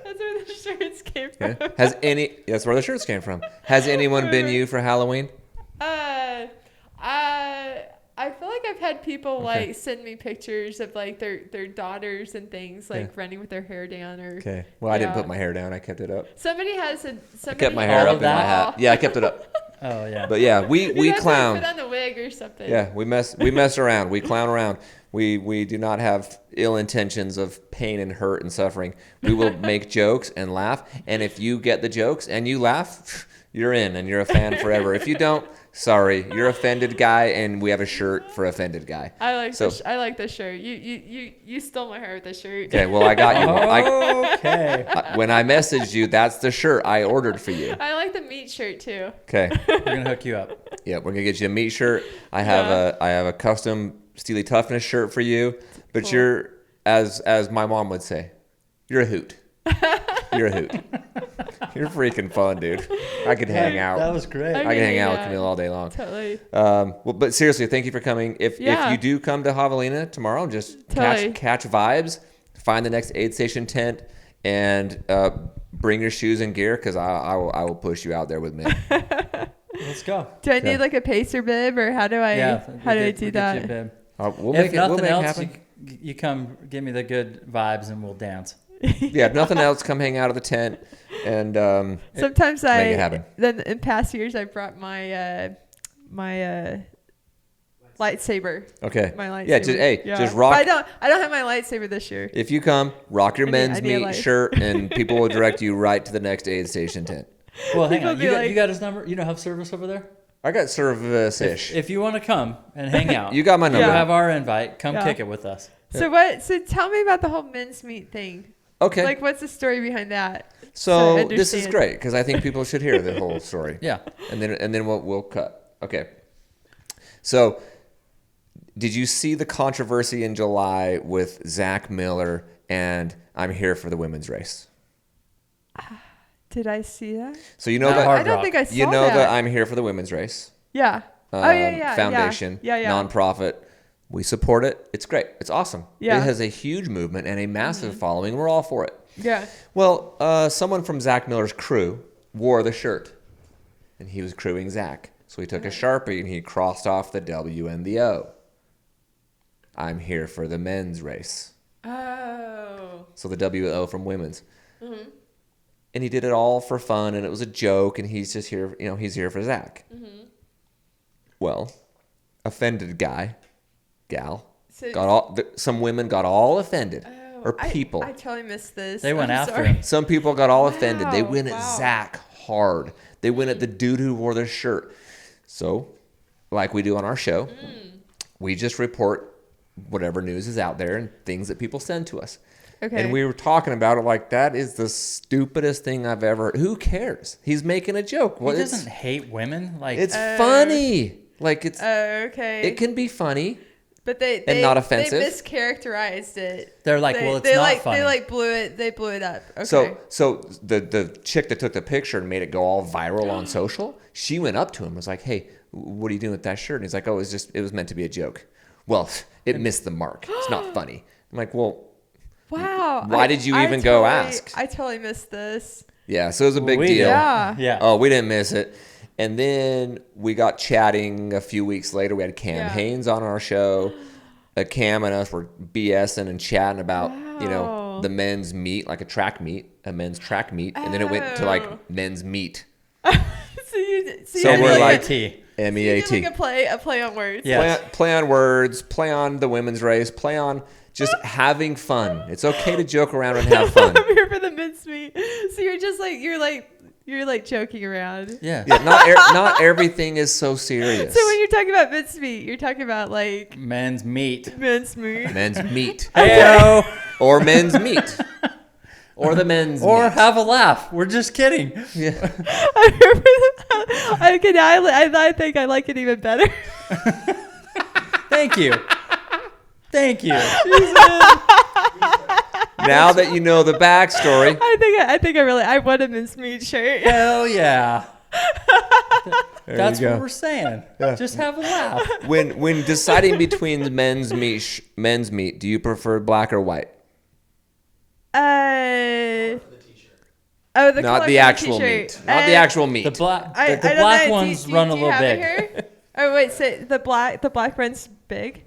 That's where the shirts came from. That's where the shirts came from. Has anyone been you for Halloween? I feel like I've had people like send me pictures of like their daughters and things like running with their hair down or. Okay. Well, I didn't put my hair down. I kept it up. Somebody I kept my hair up in my hat. Yeah, I kept it up. Oh yeah. But yeah, we You have to clown. put on a wig or something. Yeah, we mess around. We clown around. We do not have ill intentions of pain and hurt and suffering. We will make jokes and laugh. And if you get the jokes and you laugh, you're in and you're a fan forever. If you don't, sorry, you're offended guy, and we have a shirt for offended guy. I like the shirt. You stole my heart with the shirt. Okay, well I got you. Okay. When I messaged you, that's the shirt I ordered for you. I like the meat shirt too. Okay. We're gonna hook you up. Yeah, we're gonna get you a meat shirt. I have a custom Steely Toughness shirt for you, but Cool. you're as my mom would say, you're a hoot. You're a hoot. You're freaking fun, dude. I could hang out. That was great. I can hang out with Camille all day long. Totally. Well, but seriously, thank you for coming. If Yeah. you do come to Javelina tomorrow, just Totally. catch vibes, find the next aid station tent, and bring your shoes and gear, because I will push you out there with me. Let's go. Do I Okay. need like a pacer bib, or how do I do that? We'll If make it nothing else, happen. you come give me the good vibes and we'll dance. Yeah, if nothing else, come hang out at the tent and Sometimes make it happen. Then in past years I brought my lightsaber. Okay. My lightsaber. Yeah, just rock. But I don't have my lightsaber this year. If you come, rock your I men's need a meat light. shirt, and people will direct you right to the next aid station tent. Well, hang People on. be You like- got his number? You don't have service over there? I got service-ish. If you want to come and hang out, You got my number. you have our invite. Come Yeah. kick it with us. So tell me about the whole men's meat thing. Okay. Like, what's the story behind that? So I this is understand. great, because I think people should hear the whole story. Yeah. And then we'll cut. Okay. So did you see the controversy in July with Zach Miller and I'm here for the women's race? Did I see that? So you know Not that hard I don't rock. think I saw you know that. that I'm here for the women's race. Yeah. Foundation, Yeah. nonprofit. We support it. It's great. It's awesome. Yeah. It has a huge movement and a massive following. We're all for it. Yeah. Well, someone from Zach Miller's crew wore the shirt, and he was crewing Zach. So he took a Sharpie and he crossed off the W and the O. I'm here for the men's race. Oh. So the W and O from women's. And he did it all for fun, and it was a joke, and he's just here, he's here for Zach. Well, offended gal, So some women got all offended, or people. I totally missed this. They went I'm after sorry. him. Some people got all offended. They went at Wow. Zach hard. They went at the dude who wore the shirt. So, like we do on our show, we just report whatever news is out there and things that people send to us. Okay. And we were talking about it like, that is the stupidest thing I've ever. Who cares? He's making a joke. He doesn't hate women. Like It's funny. Like it's. Okay. It can be funny. But they not offensive. They mischaracterized it. they're like, They- well, it's they not like, funny. They like blew it. They blew it up. Okay. So the chick that took the picture and made it go all viral on social, she went up to him and was like, "Hey, what are you doing with that shirt?" And he's like, "Oh, it was meant to be a joke." Well, it missed the mark. It's not funny. I'm like, well, wow. why did you even go ask? I totally missed this. yeah. So it was a big We deal. did. Yeah. Yeah. Oh, we didn't miss it. And then we got chatting a few weeks later. We had Cam Yeah. Haynes on our show. Cam and us were BSing and chatting about, Wow. the men's meet, like a men's track meet. And then it went to Oh. like men's meet. So we're like MEAT. MEAT. like a play on words. Yeah. Play on words, play on the women's race, play on just having fun. It's okay to joke around and have fun. I'm here for the mincemeat. So you're just like you're like joking around. Yeah. Yeah, not everything is so serious. So when you're talking about mincemeat, you're talking about like Men's meat. mincemeat. men's meat Heyo. or men's meat or the men's Or meat. have a laugh. We're just kidding. Yeah. I'm here for the, I think I like it even better. Thank you. Thank you. Now that you know the backstory, I think I want a mincemeat shirt. Hell yeah. That's you go. what we're saying. Just have a laugh. when deciding between men's meat, do you prefer black or white? Oh, the Not color the of actual t-shirt. meat. Not the actual meat. The black, I the don't black know. ones Do run a you little have it big. here? Oh wait, so the black one's big.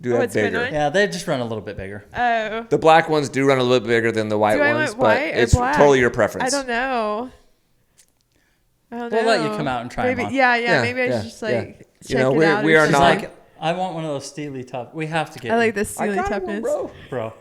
do have what's going bigger. on? Yeah, they just run a little bit bigger. Oh, The black ones do run a little bit bigger than the white do I ones, want but white or it's black? totally your preference. I don't know. I don't know. We'll let you come out and try maybe, them on. Yeah. Maybe I should just like check it out. we are She's not. like, I want one of those Steely Tough. We have to get. I like this I Steely got Toughness. one, bro.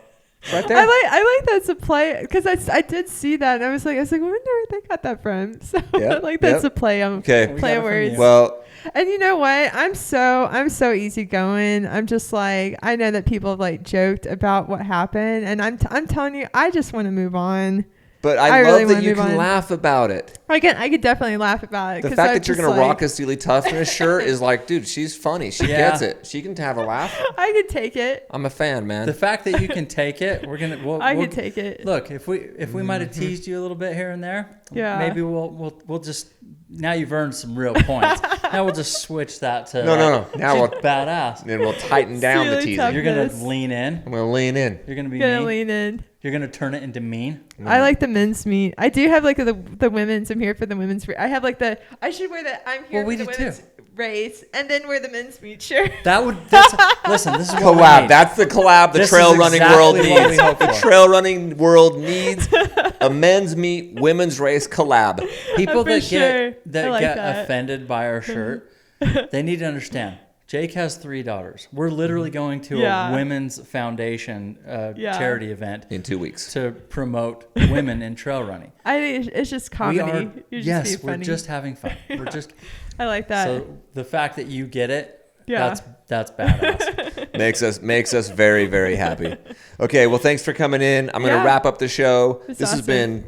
Right there. I like that's a play because I did see that and I was like I wonder where they got that from. So I like that's a play on Okay. play on words. Well, and you know what? I'm so easygoing. I'm just like I know that people have like joked about what happened, and I'm telling you, I just want to move on. but I really love that wanna you move can on. laugh about it. I could definitely laugh about it. The 'cause fact I'm that you're just gonna like, rock a Steely Toughness shirt is like, dude, she's funny. She Yeah. gets it. She can have a laugh. I could take it. I'm a fan, man. The fact that you can take it, we'll I could take it. Look, if we might have teased you a little bit here and there, Yeah. maybe we'll just now you've earned some real points. Now we'll just switch that to No. Now she's we'll badass. then we'll tighten down the Steely teasing. Toughness. You're gonna lean in. I'm gonna lean in. You're gonna be Gonna mean. lean in. You're gonna turn it into mean. I like the men's meet. I do have like the women's. I'm here for the women's. I have like I should wear the I'm here Well, we for the do women's race and then wear the men's meet shirt. Listen. This is what we Collab. need. That's the collab the This trail is running exactly world what needs. we hope The for. trail running world needs a men's meet, women's race collab. People For that sure. get I like get that. offended by our shirt, they need to understand. Jake has 3 daughters. We're literally going to Yeah. a women's foundation charity event In 2 weeks. to promote women in trail running. I think it's just comedy. You're just being we're funny. just having fun. We're just I like that. so the fact that you get it, Yeah. that's badass. makes us very, very happy. Okay, well, thanks for coming in. I'm going to Yeah. wrap up the show. It's This has awesome. been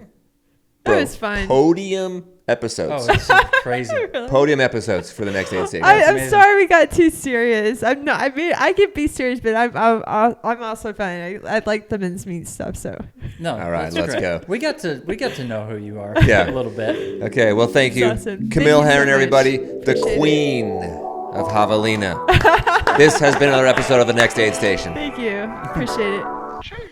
That was fun. podium episodes. Oh, it's crazy. Podium episodes for the next 8 stages. I'm amazing. sorry we got too serious. I'm not. I mean, I can be serious, but I'm also fun. I like the men's meet stuff. So No, All right, that's let's great. go. We got to know who you are Yeah. a little bit. Okay, well, thank you. That's awesome. Camille Thank you so Herron, much. everybody, the Appreciate it. queen of Javelina. This has been another episode of The Next Aid Station. thank you. Appreciate it.